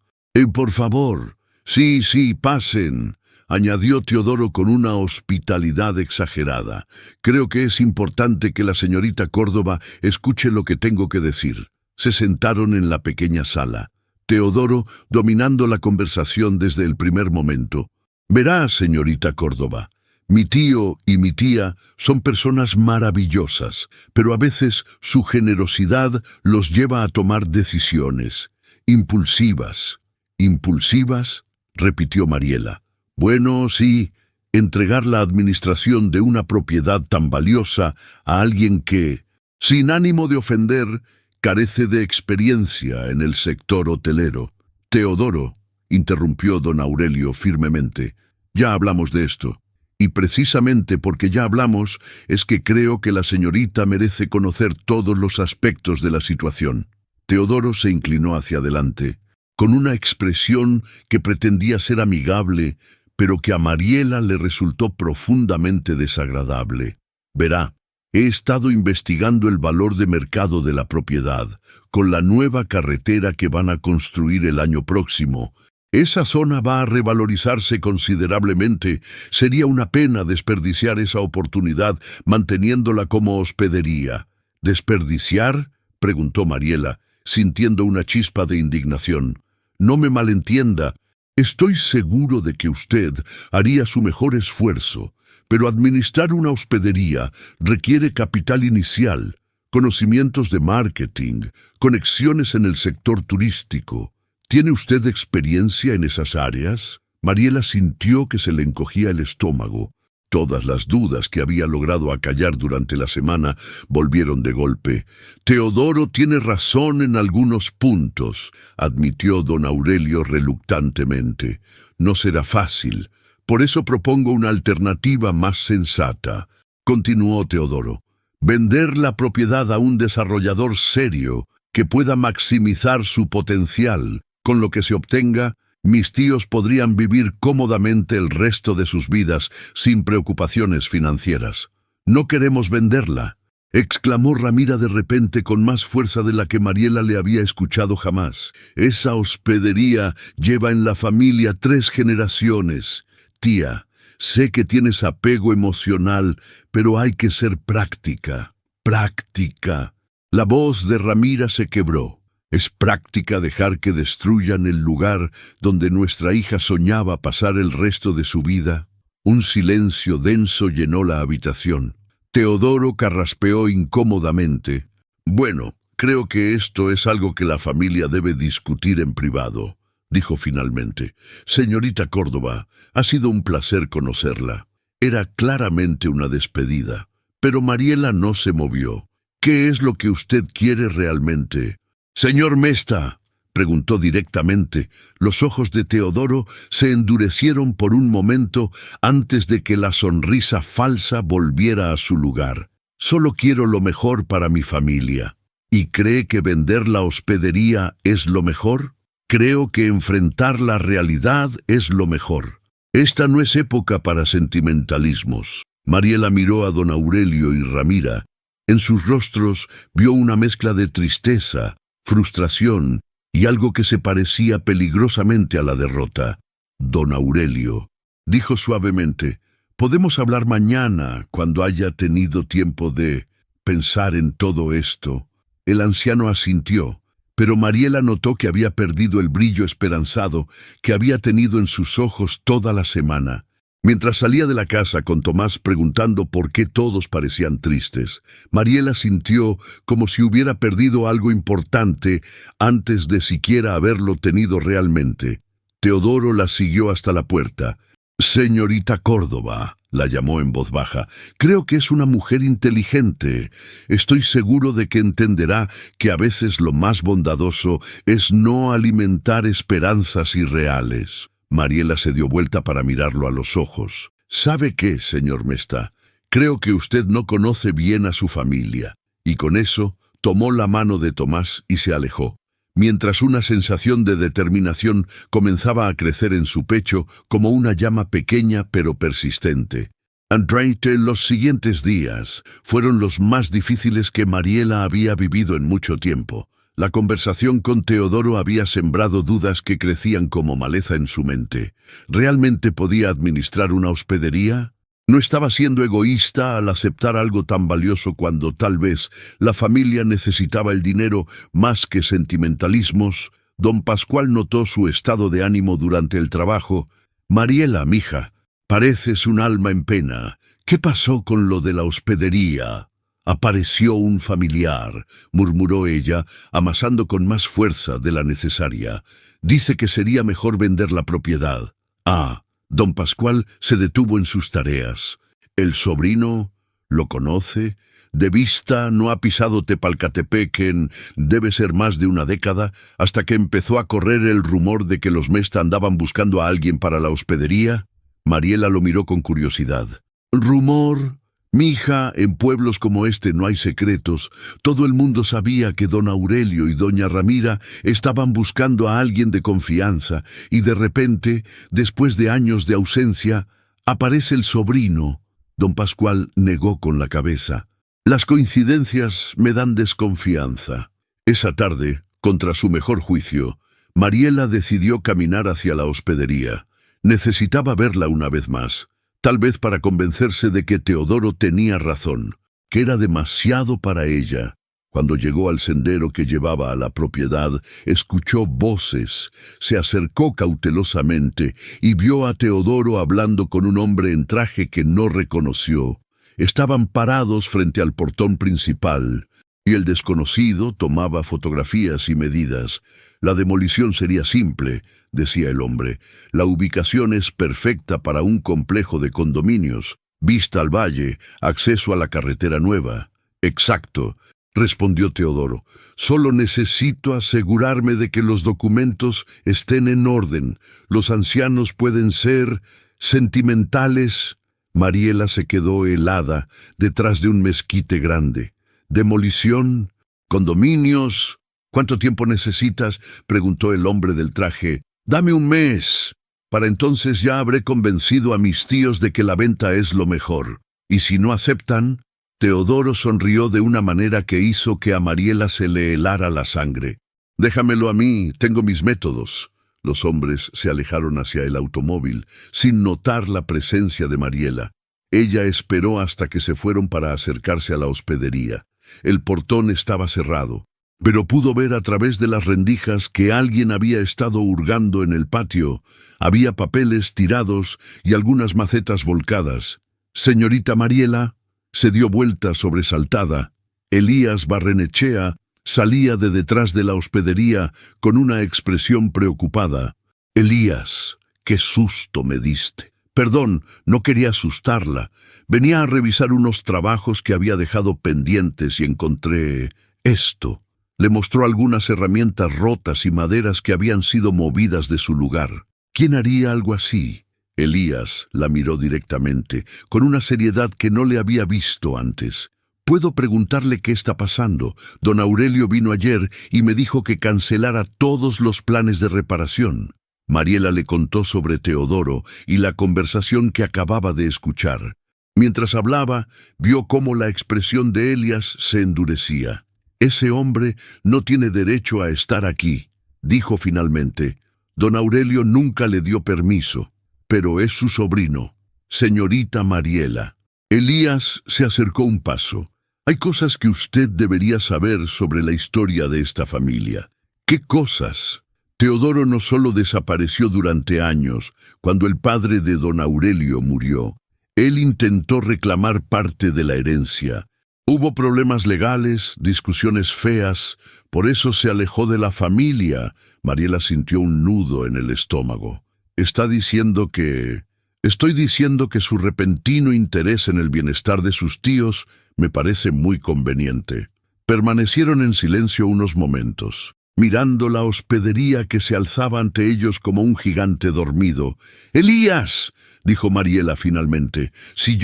Speaker 1: Por favor». «Sí, sí, pasen», añadió Teodoro con una hospitalidad exagerada. «Creo que es importante que la señorita Córdoba escuche lo que tengo que decir». Se sentaron en la pequeña sala, Teodoro dominando la conversación desde el primer momento. «Verá, señorita Córdoba, mi tío y mi tía son personas maravillosas, pero a veces su generosidad los lleva a tomar decisiones impulsivas». «¿Impulsivas?», repitió Mariela. «Bueno, sí, entregar la administración de una propiedad tan valiosa a alguien que, sin ánimo de ofender, carece de experiencia en el sector hotelero». «Teodoro», interrumpió don Aurelio firmemente, «ya hablamos de esto. Y precisamente porque ya hablamos es que creo que la señorita merece conocer todos los aspectos de la situación». Teodoro se inclinó hacia adelante, con una expresión que pretendía ser amigable, pero que a Mariela le resultó profundamente desagradable. «Verá, he estado investigando el valor de mercado de la propiedad, con la nueva carretera que van a construir el año próximo. Esa zona va a revalorizarse considerablemente. Sería una pena desperdiciar esa oportunidad manteniéndola como hospedería». «¿Desperdiciar?», preguntó Mariela. sintiendo una chispa de indignación. No me malentienda. Estoy seguro de que usted haría su mejor esfuerzo, pero administrar una hospedería requiere capital inicial, conocimientos de marketing, conexiones en el sector turístico. ¿Tiene usted experiencia en esas áreas? Mariela sintió que se le encogía el estómago. Todas las dudas que había logrado acallar durante la semana volvieron de golpe. Teodoro tiene razón en algunos puntos, admitió don Aurelio reluctantemente. No será fácil. Por eso propongo una alternativa más sensata. Continuó Teodoro. Vender la propiedad a un desarrollador serio que pueda maximizar su potencial. Con lo que se obtenga, mis tíos podrían vivir cómodamente el resto de sus vidas sin preocupaciones financieras. No queremos venderla, exclamó Ramira de repente con más fuerza de la que Mariela le había escuchado jamás. Esa hospedería lleva en la familia 3 generaciones. Tía, sé que tienes apego emocional, pero hay que ser práctica. Práctica. La voz de Ramira se quebró. ¿Es práctica dejar que destruyan el lugar donde nuestra hija soñaba pasar el resto de su vida? Un silencio denso llenó la habitación. Teodoro carraspeó incómodamente. Bueno, creo que esto es algo que la familia debe discutir en privado, dijo finalmente. Señorita Córdoba, ha sido un placer conocerla. Era claramente una despedida, pero Mariela no se movió. ¿Qué es lo que usted quiere realmente? «Señor Mesta», preguntó directamente. Los ojos de Teodoro se endurecieron por un momento antes de que la sonrisa falsa volviera a su lugar. «Solo quiero lo mejor para mi familia». ¿Y cree que vender la hospedería es lo mejor? Creo que enfrentar la realidad es lo mejor. Esta no es época para sentimentalismos. Mariela miró a don Aurelio y Ramira. En sus rostros vio una mezcla de tristeza, frustración y algo que se parecía peligrosamente a la derrota. Don Aurelio dijo suavemente, «Podemos hablar mañana, cuando haya tenido tiempo de pensar en todo esto». El anciano asintió, pero Mariela notó que había perdido el brillo esperanzado que había tenido en sus ojos toda la semana. Mientras salía de la casa con Tomás preguntando por qué todos parecían tristes, Mariela sintió como si hubiera perdido algo importante antes de siquiera haberlo tenido realmente. Teodoro la siguió hasta la puerta. «Señorita Córdoba», la llamó en voz baja, «creo que es una mujer inteligente. Estoy seguro de que entenderá que a veces lo más bondadoso es no alimentar esperanzas irreales». Mariela se dio vuelta para mirarlo a los ojos. «¿Sabe qué, señor Mesta? Creo que usted no conoce bien a su familia». Y con eso tomó la mano de Tomás y se alejó, mientras una sensación de determinación comenzaba a crecer en su pecho como una llama pequeña pero persistente. Durante los siguientes días fueron los más difíciles que Mariela había vivido en mucho tiempo. La conversación con Teodoro había sembrado dudas que crecían como maleza en su mente. ¿Realmente podía administrar una hospedería? ¿No estaba siendo egoísta al aceptar algo tan valioso cuando tal vez la familia necesitaba el dinero más que sentimentalismos? Don Pascual notó su estado de ánimo durante el trabajo. «Mariela, mija, pareces un alma en pena. ¿Qué pasó con lo de la hospedería?» «Apareció un familiar», murmuró ella, amasando con más fuerza de la necesaria. «Dice que sería mejor vender la propiedad». «Ah». Don Pascual se detuvo en sus tareas. «¿El sobrino lo conoce? De vista no ha pisado Tepalcatepec en debe ser más de una década, hasta que empezó a correr el rumor de que los Mesta andaban buscando a alguien para la hospedería». Mariela lo miró con curiosidad. «¿Rumor? Mija, en pueblos como este no hay secretos. Todo el mundo sabía que don Aurelio y doña Ramira estaban buscando a alguien de confianza, y de repente, después de años de ausencia, aparece el sobrino». Don Pascual negó con la cabeza. «Las coincidencias me dan desconfianza». Esa tarde, contra su mejor juicio, Mariela decidió caminar hacia la hospedería. Necesitaba verla una vez más. Tal vez para convencerse de que Teodoro tenía razón, que era demasiado para ella. Cuando llegó al sendero que llevaba a la propiedad, escuchó voces, se acercó cautelosamente y vio a Teodoro hablando con un hombre en traje que no reconoció. Estaban parados frente al portón principal, y el desconocido tomaba fotografías y medidas. La demolición sería simple, decía el hombre. La ubicación es perfecta para un complejo de condominios, vista al valle, acceso a la carretera nueva. Exacto, respondió Teodoro. Solo necesito asegurarme de que los documentos estén en orden. Los ancianos pueden ser sentimentales. Mariela se quedó helada detrás de un mezquite grande. Demolición, condominios. ¿Cuánto tiempo necesitas?, preguntó el hombre del traje. Dame un mes. Para entonces ya habré convencido a mis tíos de que la venta es lo mejor. ¿Y si no aceptan? Teodoro sonrió de una manera que hizo que a Mariela se le helara la sangre. Déjamelo a mí, tengo mis métodos. Los hombres se alejaron hacia el automóvil, sin notar la presencia de Mariela. Ella esperó hasta que se fueron para acercarse a la hospedería. El portón estaba cerrado, pero pudo ver a través de las rendijas que alguien había estado hurgando en el patio. Había papeles tirados y algunas macetas volcadas. «Señorita Mariela», se dio vuelta sobresaltada. Elías Barrenechea salía de detrás de la hospedería con una expresión preocupada. «Elías, qué susto me diste». «Perdón, no quería asustarla. Venía a revisar unos trabajos que había dejado pendientes y encontré esto». Le mostró algunas herramientas rotas y maderas que habían sido movidas de su lugar. ¿Quién haría algo así? Elías la miró directamente, con una seriedad que no le había visto antes. «¿Puedo preguntarle qué está pasando? Don Aurelio vino ayer y me dijo que cancelara todos los planes de reparación». Mariela le contó sobre Teodoro y la conversación que acababa de escuchar. Mientras hablaba, vio cómo la expresión de Elías se endurecía. «Ese hombre no tiene derecho a estar aquí», dijo finalmente. «Don Aurelio nunca le dio permiso, pero es su sobrino, señorita Mariela». Elías se acercó un paso. «Hay cosas que usted debería saber sobre la historia de esta familia». «¿Qué cosas?». Teodoro no solo desapareció durante años, cuando el padre de don Aurelio murió. Él intentó reclamar parte de la herencia. Hubo problemas legales, discusiones feas, por eso se alejó de la familia. Mariela sintió un nudo en el estómago. «Está diciendo que...». «Estoy diciendo que su repentino interés en el bienestar de sus tíos me parece muy conveniente». Permanecieron en silencio unos momentos, mirando la hospedería que se alzaba ante ellos como un gigante dormido. «Elías», dijo Mariela finalmente, si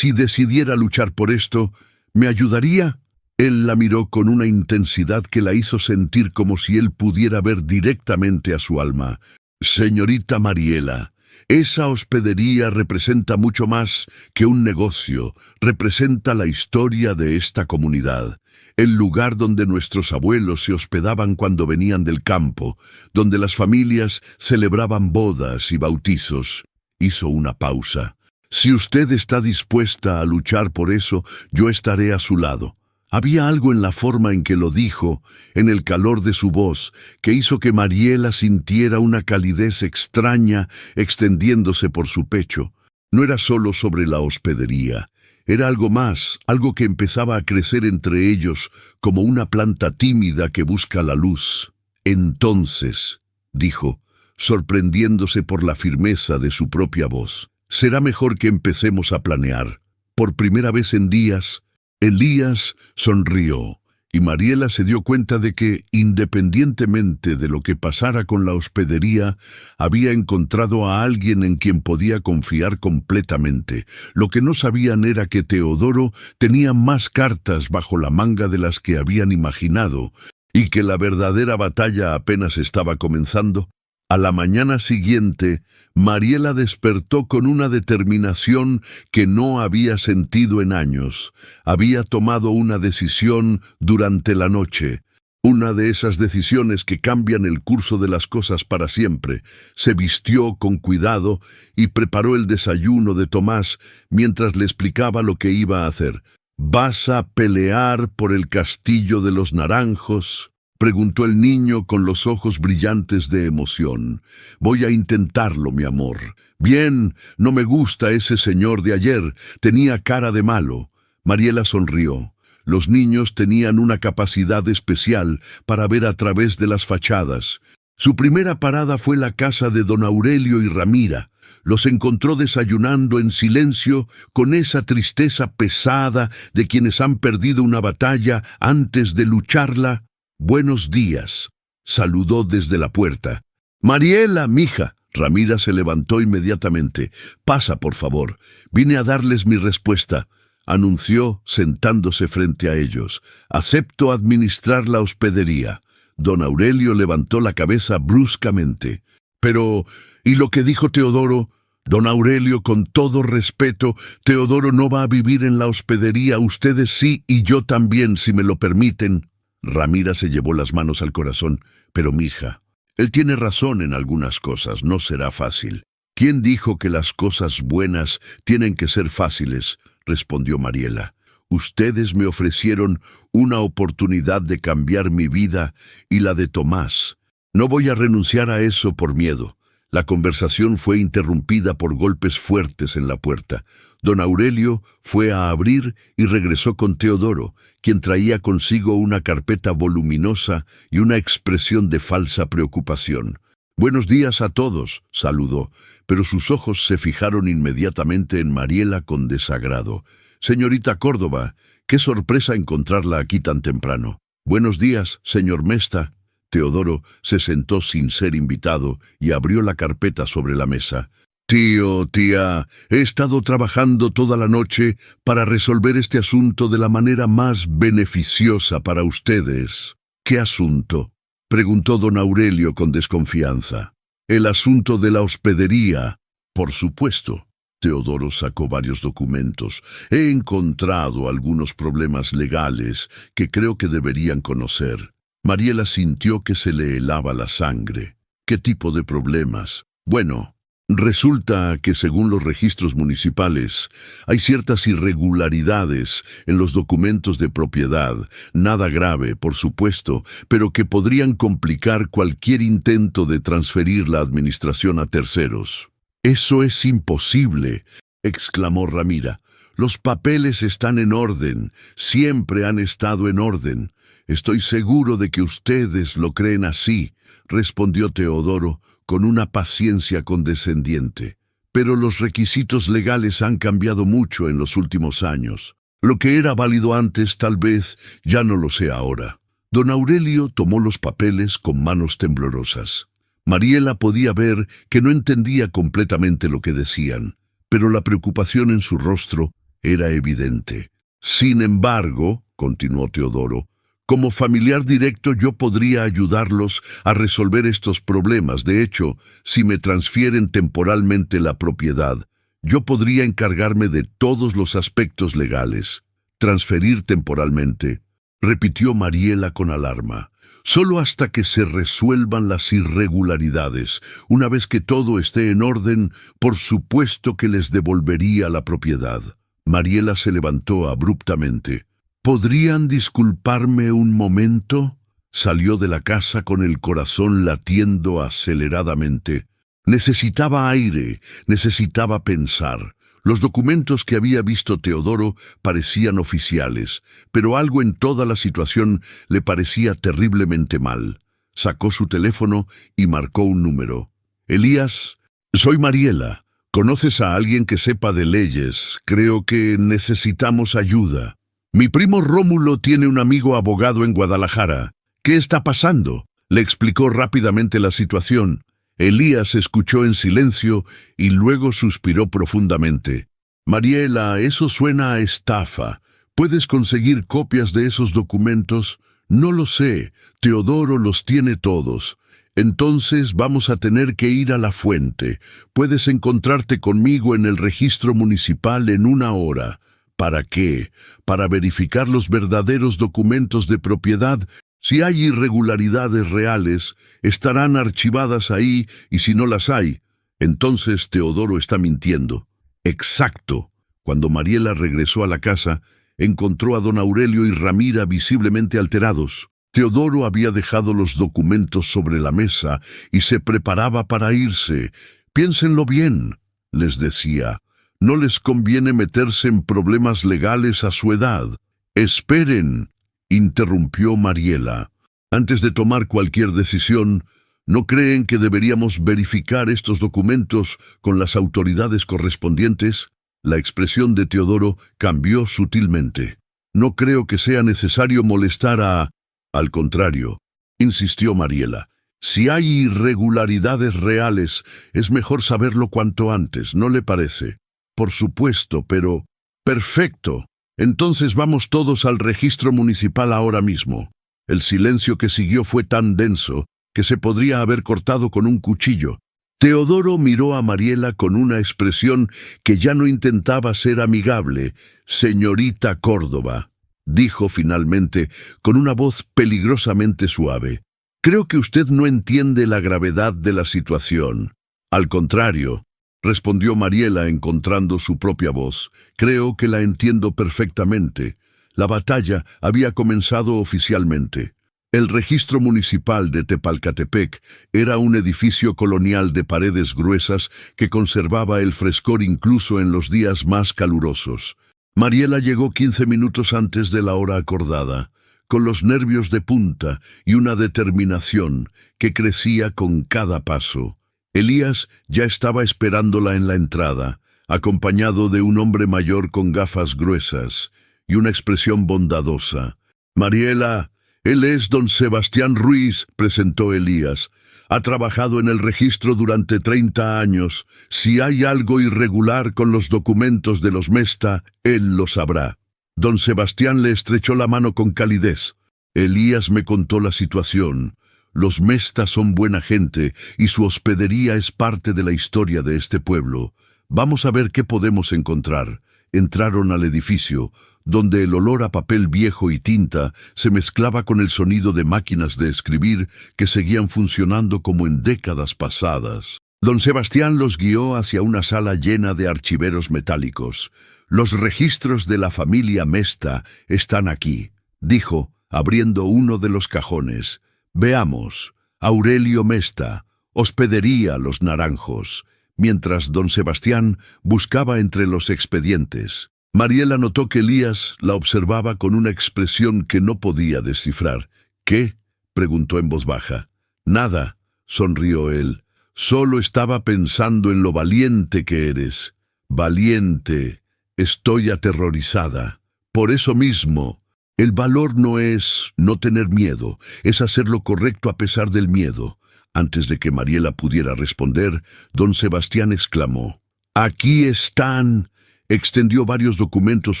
Speaker 1: decidiera luchar por esto, ¿me ayudaría?» Él la miró con una intensidad que la hizo sentir como si él pudiera ver directamente a su alma. «Señorita Mariela, esa hospedería representa mucho más que un negocio, representa la historia de esta comunidad. El lugar donde nuestros abuelos se hospedaban cuando venían del campo, donde las familias celebraban bodas y bautizos». Hizo una pausa. «Si usted está dispuesta a luchar por eso, yo estaré a su lado». Había algo en la forma en que lo dijo, en el calor de su voz, que hizo que Mariela sintiera una calidez extraña extendiéndose por su pecho. No era solo sobre la hospedería. Era algo más, algo que empezaba a crecer entre ellos como una planta tímida que busca la luz. «Entonces», dijo, sorprendiéndose por la firmeza de su propia voz, «será mejor que empecemos a planear». Por primera vez en días, Elías sonrió, y Mariela se dio cuenta de que, independientemente de lo que pasara con la hospedería, había encontrado a alguien en quien podía confiar completamente. Lo que no sabían era que Teodoro tenía más cartas bajo la manga de las que habían imaginado, y que la verdadera batalla apenas estaba comenzando. A la mañana siguiente, Mariela despertó con una determinación que no había sentido en años. Había tomado una decisión durante la noche, una de esas decisiones que cambian el curso de las cosas para siempre. Se vistió con cuidado y preparó el desayuno de Tomás mientras le explicaba lo que iba a hacer. ¿Vas a pelear por el castillo de los naranjos?, preguntó el niño con los ojos brillantes de emoción. Voy a intentarlo, mi amor. Bien, no me gusta ese señor de ayer, tenía cara de malo. Mariela sonrió. Los niños tenían una capacidad especial para ver a través de las fachadas. Su primera parada fue la casa de don Aurelio y Ramira. Los encontró desayunando en silencio con esa tristeza pesada de quienes han perdido una batalla antes de lucharla. «Buenos días», saludó desde la puerta. «Mariela, mija». Ramira se levantó inmediatamente. «Pasa, por favor. Vine a darles mi respuesta», anunció sentándose frente a ellos. «Acepto administrar la hospedería». Don Aurelio levantó la cabeza bruscamente. «Pero, ¿y lo que dijo Teodoro?» «Don Aurelio, con todo respeto, Teodoro no va a vivir en la hospedería. Ustedes sí y yo también, si me lo permiten». Ramira se llevó las manos al corazón. «Pero, mija, él tiene razón en algunas cosas, no será fácil». «¿Quién dijo que las cosas buenas tienen que ser fáciles?», respondió Mariela. «Ustedes me ofrecieron una oportunidad de cambiar mi vida y la de Tomás. No voy a renunciar a eso por miedo». La conversación fue interrumpida por golpes fuertes en la puerta. Don Aurelio fue a abrir y regresó con Teodoro, quien traía consigo una carpeta voluminosa y una expresión de falsa preocupación. «Buenos días a todos», saludó, pero sus ojos se fijaron inmediatamente en Mariela con desagrado. «Señorita Córdoba, qué sorpresa encontrarla aquí tan temprano». «Buenos días, señor Mesta». Teodoro se sentó sin ser invitado y abrió la carpeta sobre la mesa. «Tío, tía, he estado trabajando toda la noche para resolver este asunto de la manera más beneficiosa para ustedes». «¿Qué asunto?», preguntó don Aurelio con desconfianza. «El asunto de la hospedería». «Por supuesto». Teodoro sacó varios documentos. «He encontrado algunos problemas legales que creo que deberían conocer». Mariela sintió que se le helaba la sangre. «¿Qué tipo de problemas?». «Bueno, resulta que según los registros municipales hay ciertas irregularidades en los documentos de propiedad, nada grave, por supuesto, pero que podrían complicar cualquier intento de transferir la administración a terceros». «Eso es imposible», exclamó Ramira. «Los papeles están en orden, siempre han estado en orden». «Estoy seguro de que ustedes lo creen así», respondió Teodoro con una paciencia condescendiente. «Pero los requisitos legales han cambiado mucho en los últimos años. Lo que era válido antes tal vez ya no lo sea ahora». Don Aurelio tomó los papeles con manos temblorosas. Mariela podía ver que no entendía completamente lo que decían, pero la preocupación en su rostro era evidente. «Sin embargo», continuó Teodoro, «como familiar directo yo podría ayudarlos a resolver estos problemas. De hecho, si me transfieren temporalmente la propiedad, yo podría encargarme de todos los aspectos legales». «Transferir temporalmente», repitió Mariela con alarma. «Solo hasta que se resuelvan las irregularidades. Una vez que todo esté en orden, por supuesto que les devolvería la propiedad». Mariela se levantó abruptamente. «¿Podrían disculparme un momento?». Salió de la casa con el corazón latiendo aceleradamente. Necesitaba aire, necesitaba pensar. Los documentos que había visto Teodoro parecían oficiales, pero algo en toda la situación le parecía terriblemente mal. Sacó su teléfono y marcó un número. «Elías, soy Mariela. ¿Conoces a alguien que sepa de leyes? Creo que necesitamos ayuda». «Mi primo Rómulo tiene un amigo abogado en Guadalajara. ¿Qué está pasando?». Le explicó rápidamente la situación. Elías escuchó en silencio y luego suspiró profundamente. «Mariela, eso suena a estafa. ¿Puedes conseguir copias de esos documentos?». «No lo sé. Teodoro los tiene todos». «Entonces vamos a tener que ir a la fuente. Puedes encontrarte conmigo en el registro municipal en 1 hora». «¿Para qué?». «Para verificar los verdaderos documentos de propiedad. Si hay irregularidades reales, estarán archivadas ahí, y si no las hay, entonces Teodoro está mintiendo». «Exacto». Cuando Mariela regresó a la casa, encontró a don Aurelio y Ramira visiblemente alterados. Teodoro había dejado los documentos sobre la mesa y se preparaba para irse. «Piénsenlo bien», les decía. «No les conviene meterse en problemas legales a su edad». «Esperen», interrumpió Mariela. «Antes de tomar cualquier decisión, ¿no creen que deberíamos verificar estos documentos con las autoridades correspondientes?» La expresión de Teodoro cambió sutilmente. «No creo que sea necesario molestar a...» «Al contrario», insistió Mariela. «Si hay irregularidades reales, es mejor saberlo cuanto antes, ¿no le parece?» «Por supuesto, pero...» «Perfecto. Entonces vamos todos al registro municipal ahora mismo». El silencio que siguió fue tan denso que se podría haber cortado con un cuchillo. Teodoro miró a Mariela con una expresión que ya no intentaba ser amigable. «Señorita Córdoba», dijo finalmente con una voz peligrosamente suave, «creo que usted no entiende la gravedad de la situación». «Al contrario», respondió Mariela encontrando su propia voz, «creo que la entiendo perfectamente». La batalla había comenzado oficialmente. El registro municipal de Tepalcatepec era un edificio colonial de paredes gruesas que conservaba el frescor incluso en los días más calurosos. Mariela llegó 15 minutos antes de la hora acordada, con los nervios de punta y una determinación que crecía con cada paso. Elías ya estaba esperándola en la entrada, acompañado de un hombre mayor con gafas gruesas y una expresión bondadosa. «Mariela, él es don Sebastián Ruiz», presentó Elías. «Ha trabajado en el registro durante 30 años. Si hay algo irregular con los documentos de los Mesta, él lo sabrá». Don Sebastián le estrechó la mano con calidez. «Elías me contó la situación. Los Mesta son buena gente y su hospedería es parte de la historia de este pueblo. Vamos a ver qué podemos encontrar». Entraron al edificio, donde el olor a papel viejo y tinta se mezclaba con el sonido de máquinas de escribir que seguían funcionando como en décadas pasadas. Don Sebastián los guió hacia una sala llena de archiveros metálicos. «Los registros de la familia Mesta están aquí», dijo, abriendo uno de los cajones. «Veamos. Aurelio Mesta, hospedería Los Naranjos», mientras don Sebastián buscaba entre los expedientes. Mariela notó que Elías la observaba con una expresión que no podía descifrar. «¿Qué?», preguntó en voz baja. «Nada», sonrió él. «Solo estaba pensando en lo valiente que eres». «Valiente. Estoy aterrorizada. Por eso mismo, el valor no es no tener miedo, es hacer lo correcto a pesar del miedo». Antes de que Mariela pudiera responder, don Sebastián exclamó: «¡Aquí están!». Extendió varios documentos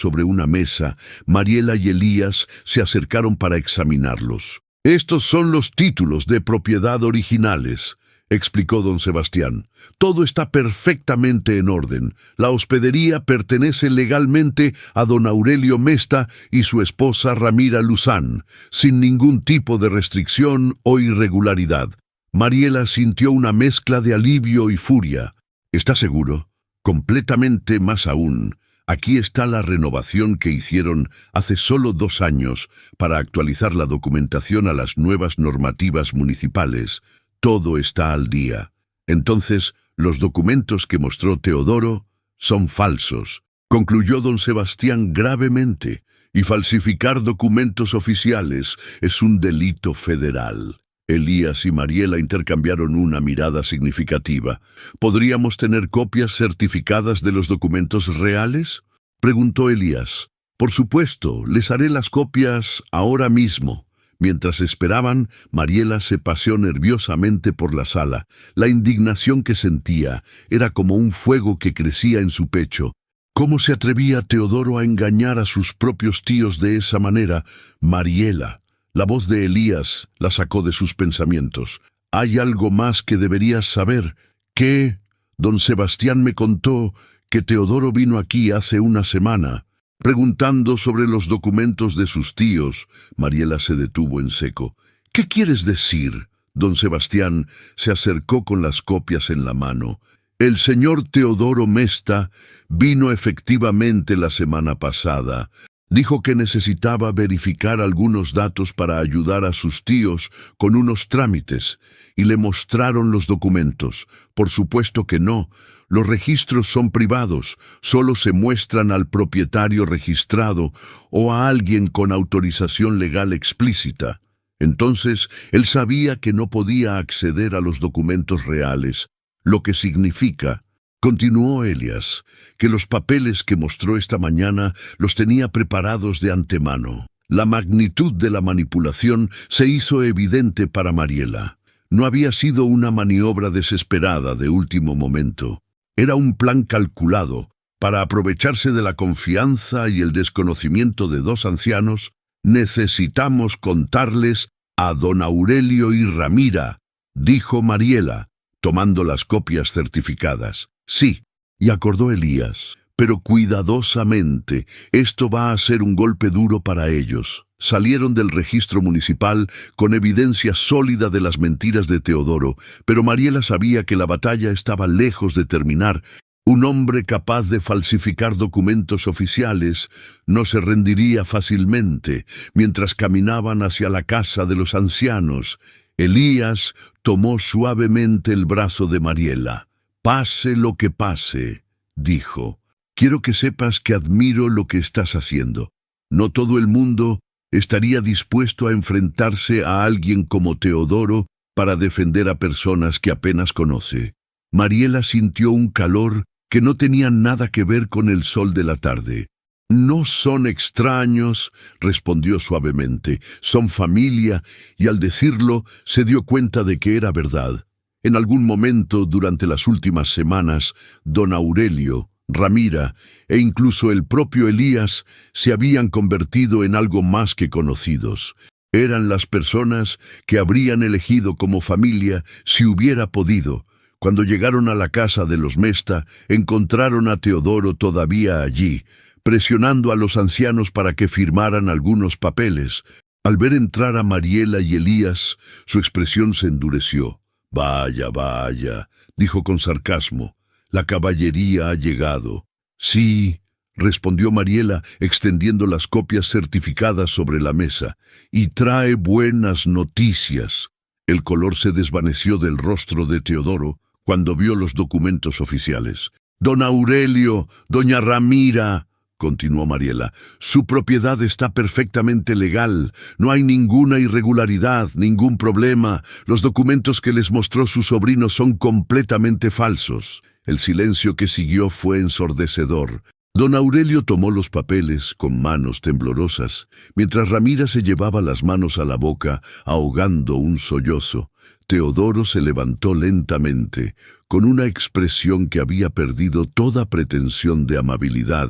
Speaker 1: sobre una mesa. Mariela y Elías se acercaron para examinarlos. «Estos son los títulos de propiedad originales», explicó don Sebastián. «Todo está perfectamente en orden. La hospedería pertenece legalmente a don Aurelio Mesta y su esposa Ramira Luzán, sin ningún tipo de restricción o irregularidad». Mariela sintió una mezcla de alivio y furia. «¿Está seguro?». «Completamente, más aún. Aquí está la renovación que hicieron hace solo 2 años para actualizar la documentación a las nuevas normativas municipales. Todo está al día». Entonces, los documentos que mostró Teodoro son falsos, concluyó don Sebastián gravemente, y falsificar documentos oficiales es un delito federal. Elías y Mariela intercambiaron una mirada significativa. «¿Podríamos tener copias certificadas de los documentos reales?», preguntó Elías. «Por supuesto, les haré las copias ahora mismo». Mientras esperaban, Mariela se paseó nerviosamente por la sala. La indignación que sentía era como un fuego que crecía en su pecho. ¿Cómo se atrevía Teodoro a engañar a sus propios tíos de esa manera? «Mariela». La voz de Elías la sacó de sus pensamientos. «Hay algo más que deberías saber». «¿Qué?». «Don Sebastián me contó que Teodoro vino aquí hace una semana, preguntando sobre los documentos de sus tíos». Mariela se detuvo en seco. «¿Qué quieres decir?». Don Sebastián se acercó con las copias en la mano. «El señor Teodoro Mesta vino efectivamente la semana pasada. Dijo que necesitaba verificar algunos datos para ayudar a sus tíos con unos trámites, y le mostraron los documentos. Por supuesto que no. Los registros son privados, solo se muestran al propietario registrado o a alguien con autorización legal explícita. Entonces, él sabía que no podía acceder a los documentos reales, lo que significa, continuó Elias, que los papeles que mostró esta mañana los tenía preparados de antemano. La magnitud de la manipulación se hizo evidente para Mariela. No había sido una maniobra desesperada de último momento. Era un plan calculado para aprovecharse de la confianza y el desconocimiento de dos ancianos. Necesitamos contarles a don Aurelio y Ramira, dijo Mariela, tomando las copias certificadas. Sí, y acordó Elías, pero cuidadosamente, esto va a ser un golpe duro para ellos. Salieron del registro municipal con evidencia sólida de las mentiras de Teodoro, pero Mariela sabía que la batalla estaba lejos de terminar. Un hombre capaz de falsificar documentos oficiales no se rendiría fácilmente. Mientras caminaban hacia la casa de los ancianos, Elías tomó suavemente el brazo de Mariela. «Pase lo que pase», dijo, «quiero que sepas que admiro lo que estás haciendo. No todo el mundo estaría dispuesto a enfrentarse a alguien como Teodoro para defender a personas que apenas conoce». Mariela sintió un calor que no tenía nada que ver con el sol de la tarde. «No son extraños», respondió suavemente, «son familia», y al decirlo se dio cuenta de que era verdad. En algún momento durante las últimas semanas, don Aurelio, Ramira e incluso el propio Elías se habían convertido en algo más que conocidos. Eran las personas que habrían elegido como familia si hubiera podido. Cuando llegaron a la casa de los Mesta, encontraron a Teodoro todavía allí, presionando a los ancianos para que firmaran algunos papeles. Al ver entrar a Mariela y Elías, su expresión se endureció. «Vaya, vaya», dijo con sarcasmo, «la caballería ha llegado». «Sí», respondió Mariela, extendiendo las copias certificadas sobre la mesa, «y trae buenas noticias». El color se desvaneció del rostro de Teodoro cuando vio los documentos oficiales. «Don Aurelio, doña Ramira», continuó Mariela, «su propiedad está perfectamente legal. No hay ninguna irregularidad, ningún problema. Los documentos que les mostró su sobrino son completamente falsos». El silencio que siguió fue ensordecedor. Don Aurelio tomó los papeles con manos temblorosas, mientras Ramira se llevaba las manos a la boca, ahogando un sollozo. Teodoro se levantó lentamente, con una expresión que había perdido toda pretensión de amabilidad.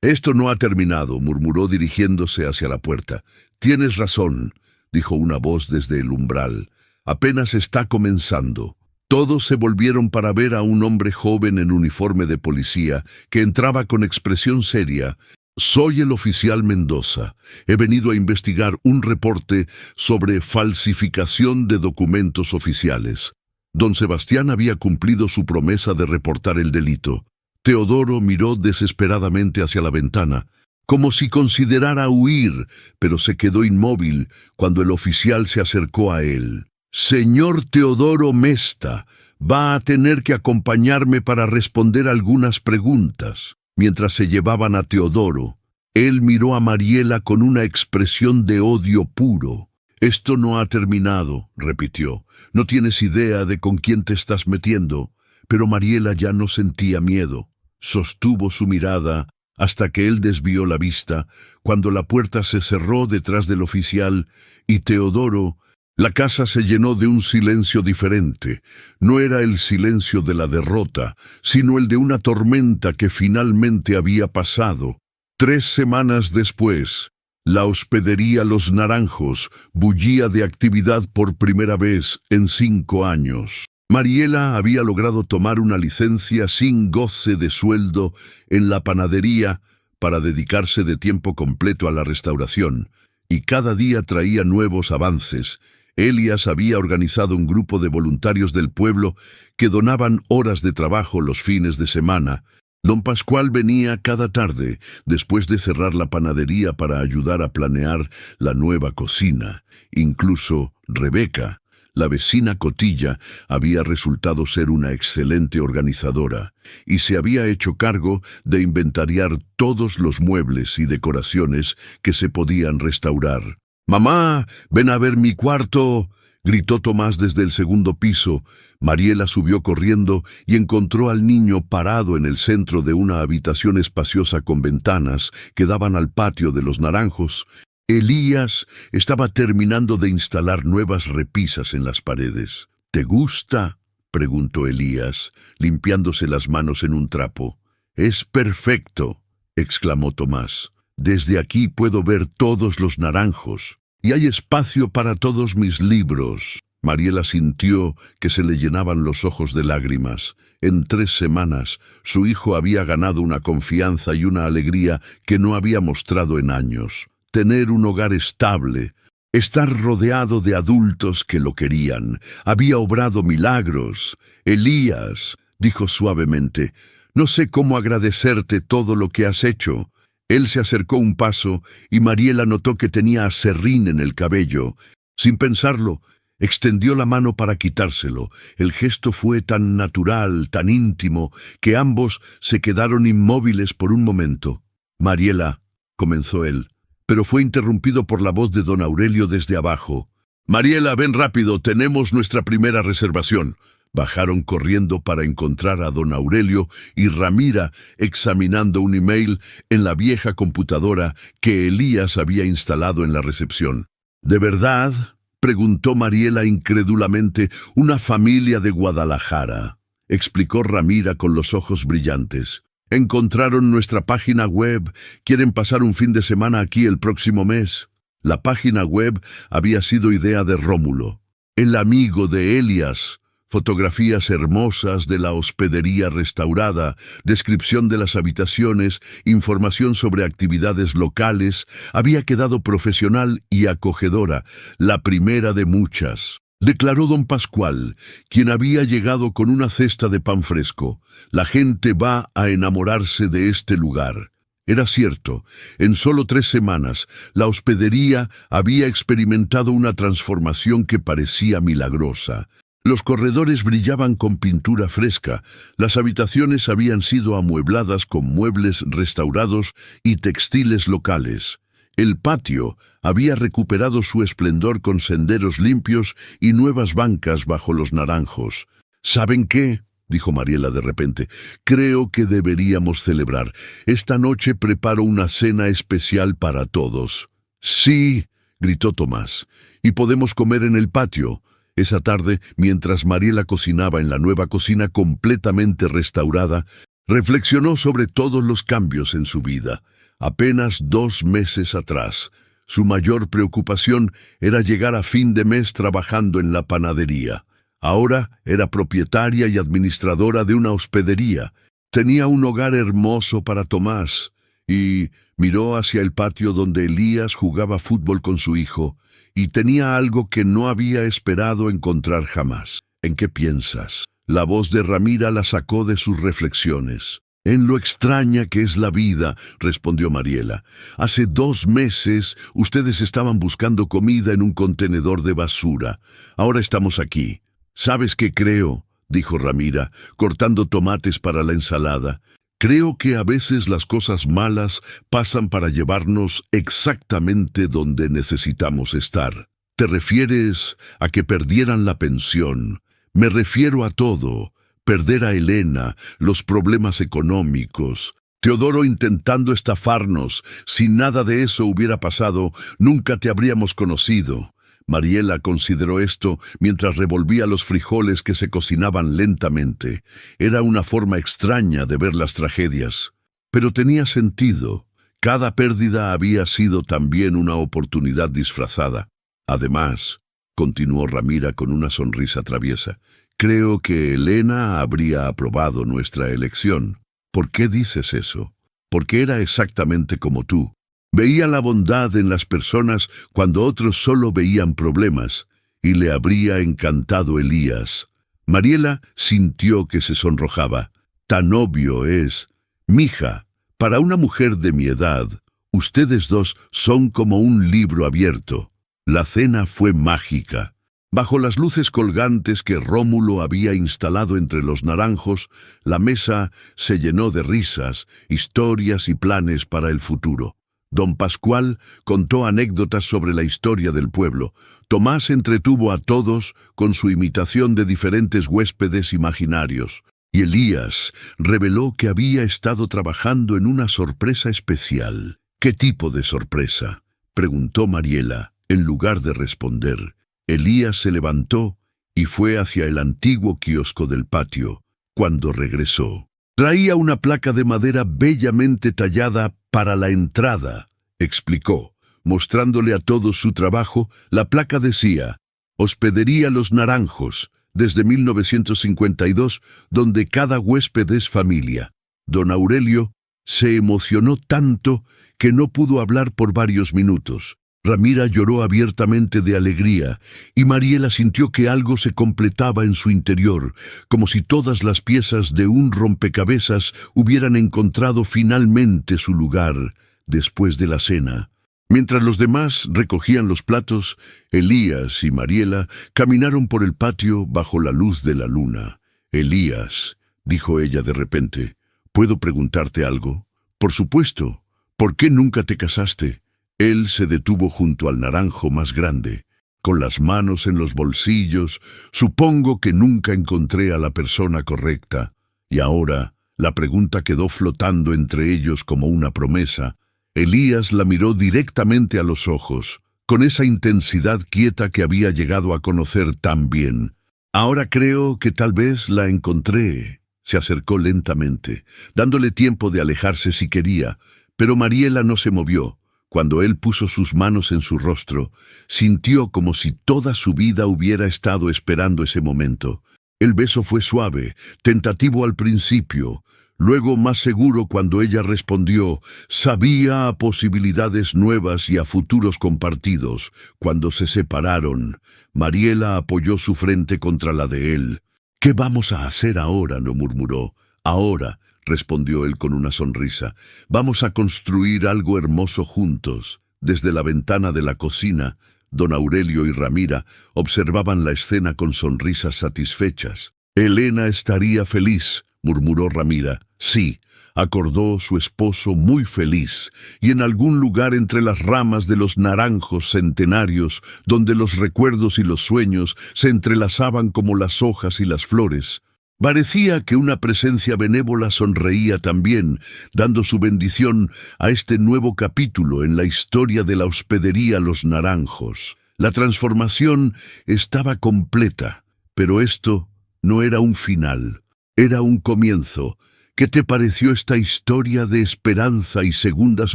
Speaker 1: «Esto no ha terminado», murmuró dirigiéndose hacia la puerta. «Tienes razón», dijo una voz desde el umbral. «Apenas está comenzando». Todos se volvieron para ver a un hombre joven en uniforme de policía que entraba con expresión seria. «Soy el oficial Mendoza. He venido a investigar un reporte sobre falsificación de documentos oficiales». Don Sebastián había cumplido su promesa de reportar el delito. Teodoro miró desesperadamente hacia la ventana, como si considerara huir, pero se quedó inmóvil cuando el oficial se acercó a él. «Señor Teodoro Mesta, va a tener que acompañarme para responder algunas preguntas». Mientras se llevaban a Teodoro, él miró a Mariela con una expresión de odio puro. «Esto no ha terminado», repitió. «No tienes idea de con quién te estás metiendo». Pero Mariela ya no sentía miedo. Sostuvo su mirada hasta que él desvió la vista, cuando la puerta se cerró detrás del oficial y Teodoro. La casa se llenó de un silencio diferente. No era el silencio de la derrota, sino el de una tormenta que finalmente había pasado. 3 semanas después, la hospedería Los Naranjos bullía de actividad por primera vez en 5 años. Mariela había logrado tomar una licencia sin goce de sueldo en la panadería para dedicarse de tiempo completo a la restauración, y cada día traía nuevos avances. Elias había organizado un grupo de voluntarios del pueblo que donaban horas de trabajo los fines de semana. Don Pascual venía cada tarde, después de cerrar la panadería, para ayudar a planear la nueva cocina. Incluso Rebeca, la vecina Cotilla, había resultado ser una excelente organizadora y se había hecho cargo de inventariar todos los muebles y decoraciones que se podían restaurar. «¡Mamá, ven a ver mi cuarto!», gritó Tomás desde el segundo piso. Mariela subió corriendo y encontró al niño parado en el centro de una habitación espaciosa con ventanas que daban al patio de los Naranjos. Elías estaba terminando de instalar nuevas repisas en las paredes. «¿Te gusta?», preguntó Elías, limpiándose las manos en un trapo. «Es perfecto», exclamó Tomás. «Desde aquí puedo ver todos los Naranjos. Y hay espacio para todos mis libros». Mariela sintió que se le llenaban los ojos de lágrimas. En 3 semanas, su hijo había ganado una confianza y una alegría que no había mostrado en años. Tener un hogar estable, estar rodeado de adultos que lo querían, había obrado milagros. «Elías», dijo suavemente, «no sé cómo agradecerte todo lo que has hecho». Él se acercó un paso y Mariela notó que tenía aserrín en el cabello. Sin pensarlo, extendió la mano para quitárselo. El gesto fue tan natural, tan íntimo, que ambos se quedaron inmóviles por un momento. «Mariela», comenzó él, pero fue interrumpido por la voz de don Aurelio desde abajo. «Mariela, ven rápido, tenemos nuestra primera reservación». Bajaron corriendo para encontrar a don Aurelio y Ramira examinando un email en la vieja computadora que Elías había instalado en la recepción. «¿De verdad?», preguntó Mariela incrédulamente. «Una familia de Guadalajara», explicó Ramira con los ojos brillantes. «Encontraron nuestra página web. Quieren pasar un fin de semana aquí el próximo mes». La página web había sido idea de Rómulo, el amigo de Elías. Fotografías hermosas de la hospedería restaurada, descripción de las habitaciones, información sobre actividades locales. Había quedado profesional y acogedora, la primera de muchas. Declaró don Pascual, quien había llegado con una cesta de pan fresco. «La gente va a enamorarse de este lugar». Era cierto, en solo 3 semanas, la hospedería había experimentado una transformación que parecía milagrosa. Los corredores brillaban con pintura fresca, las habitaciones habían sido amuebladas con muebles restaurados y textiles locales. El patio había recuperado su esplendor con senderos limpios y nuevas bancas bajo los naranjos. «¿Saben qué?», dijo Mariela de repente. «Creo que deberíamos celebrar. Esta noche preparo una cena especial para todos». «Sí», gritó Tomás, «y podemos comer en el patio». Esa tarde, mientras Mariela cocinaba en la nueva cocina completamente restaurada, reflexionó sobre todos los cambios en su vida. Apenas 2 meses atrás, su mayor preocupación era llegar a fin de mes trabajando en la panadería. Ahora era propietaria y administradora de una hospedería. Tenía un hogar hermoso para Tomás y miró hacia el patio donde Elías jugaba fútbol con su hijo. Y tenía algo que no había esperado encontrar jamás. «¿En qué piensas?». La voz de Ramira la sacó de sus reflexiones. «En lo extraña que es la vida», respondió Mariela. «Hace 2 meses ustedes estaban buscando comida en un contenedor de basura. Ahora estamos aquí». «¿Sabes qué creo?», dijo Ramira, cortando tomates para la ensalada. «Creo que a veces las cosas malas pasan para llevarnos exactamente donde necesitamos estar». «¿Te refieres a que perdieran la pensión?». «Me refiero a todo. Perder a Elena, los problemas económicos, Teodoro intentando estafarnos. Si nada de eso hubiera pasado, nunca te habríamos conocido». Mariela consideró esto mientras revolvía los frijoles que se cocinaban lentamente. Era una forma extraña de ver las tragedias, pero tenía sentido. Cada pérdida había sido también una oportunidad disfrazada. «Además», continuó Ramira con una sonrisa traviesa, «creo que Elena habría aprobado nuestra elección». «¿Por qué dices eso?». «Porque era exactamente como tú. Veía la bondad en las personas cuando otros solo veían problemas, y le habría encantado Elías». Mariela sintió que se sonrojaba. «Tan obvio es». Mija, para una mujer de mi edad, ustedes dos son como un libro abierto. La cena fue mágica. Bajo las luces colgantes que Rómulo había instalado entre los naranjos, la mesa se llenó de risas, historias y planes para el futuro. Don Pascual contó anécdotas sobre la historia del pueblo. Tomás entretuvo a todos con su imitación de diferentes huéspedes imaginarios. Y Elías reveló que había estado trabajando en una sorpresa especial. ¿Qué tipo de sorpresa?, preguntó Mariela. En lugar de responder, Elías se levantó y fue hacia el antiguo kiosco del patio. Cuando regresó, traía una placa de madera bellamente tallada para la entrada, explicó, mostrándole a todos su trabajo. La placa decía: Hospedería Los Naranjos, desde 1952, donde cada huésped es familia. Don Aurelio se emocionó tanto que no pudo hablar por varios minutos. Ramira lloró abiertamente de alegría, y Mariela sintió que algo se completaba en su interior, como si todas las piezas de un rompecabezas hubieran encontrado finalmente su lugar después de la cena. Mientras los demás recogían los platos, Elías y Mariela caminaron por el patio bajo la luz de la luna. «Elías», dijo ella de repente, «¿puedo preguntarte algo?» «Por supuesto. ¿Por qué nunca te casaste?» Él se detuvo junto al naranjo más grande, con las manos en los bolsillos. «Supongo que nunca encontré a la persona correcta». Y ahora la pregunta quedó flotando entre ellos como una promesa. Elías la miró directamente a los ojos, con esa intensidad quieta que había llegado a conocer tan bien. «Ahora creo que tal vez la encontré». Se acercó lentamente, dándole tiempo de alejarse si quería, pero Mariela no se movió. Cuando él puso sus manos en su rostro, sintió como si toda su vida hubiera estado esperando ese momento. El beso fue suave, tentativo al principio, luego más seguro cuando ella respondió. Sabía a posibilidades nuevas y a futuros compartidos. Cuando se separaron, Mariela apoyó su frente contra la de él. «¿Qué vamos a hacer ahora?», no murmuró. «Ahora», respondió él con una sonrisa, «vamos a construir algo hermoso juntos». Desde la ventana de la cocina, don Aurelio y Ramira observaban la escena con sonrisas satisfechas. «Elena estaría feliz», murmuró Ramira. «Sí», acordó su esposo, muy feliz, y en algún lugar entre las ramas de los naranjos centenarios, donde los recuerdos y los sueños se entrelazaban como las hojas y las flores, parecía que una presencia benévola sonreía también, dando su bendición a este nuevo capítulo en la historia de la hospedería Los Naranjos. La transformación estaba completa, pero esto no era un final, era un comienzo. ¿Qué te pareció esta historia de esperanza y segundas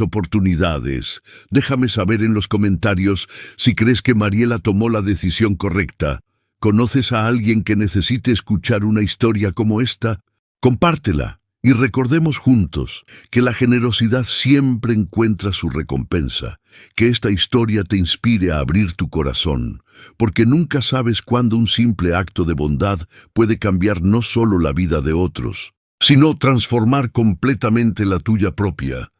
Speaker 1: oportunidades? Déjame saber en los comentarios si crees que Mariela tomó la decisión correcta. ¿Conoces a alguien que necesite escuchar una historia como esta? Compártela y recordemos juntos que la generosidad siempre encuentra su recompensa. Que esta historia te inspire a abrir tu corazón, porque nunca sabes cuándo un simple acto de bondad puede cambiar no solo la vida de otros, sino transformar completamente la tuya propia.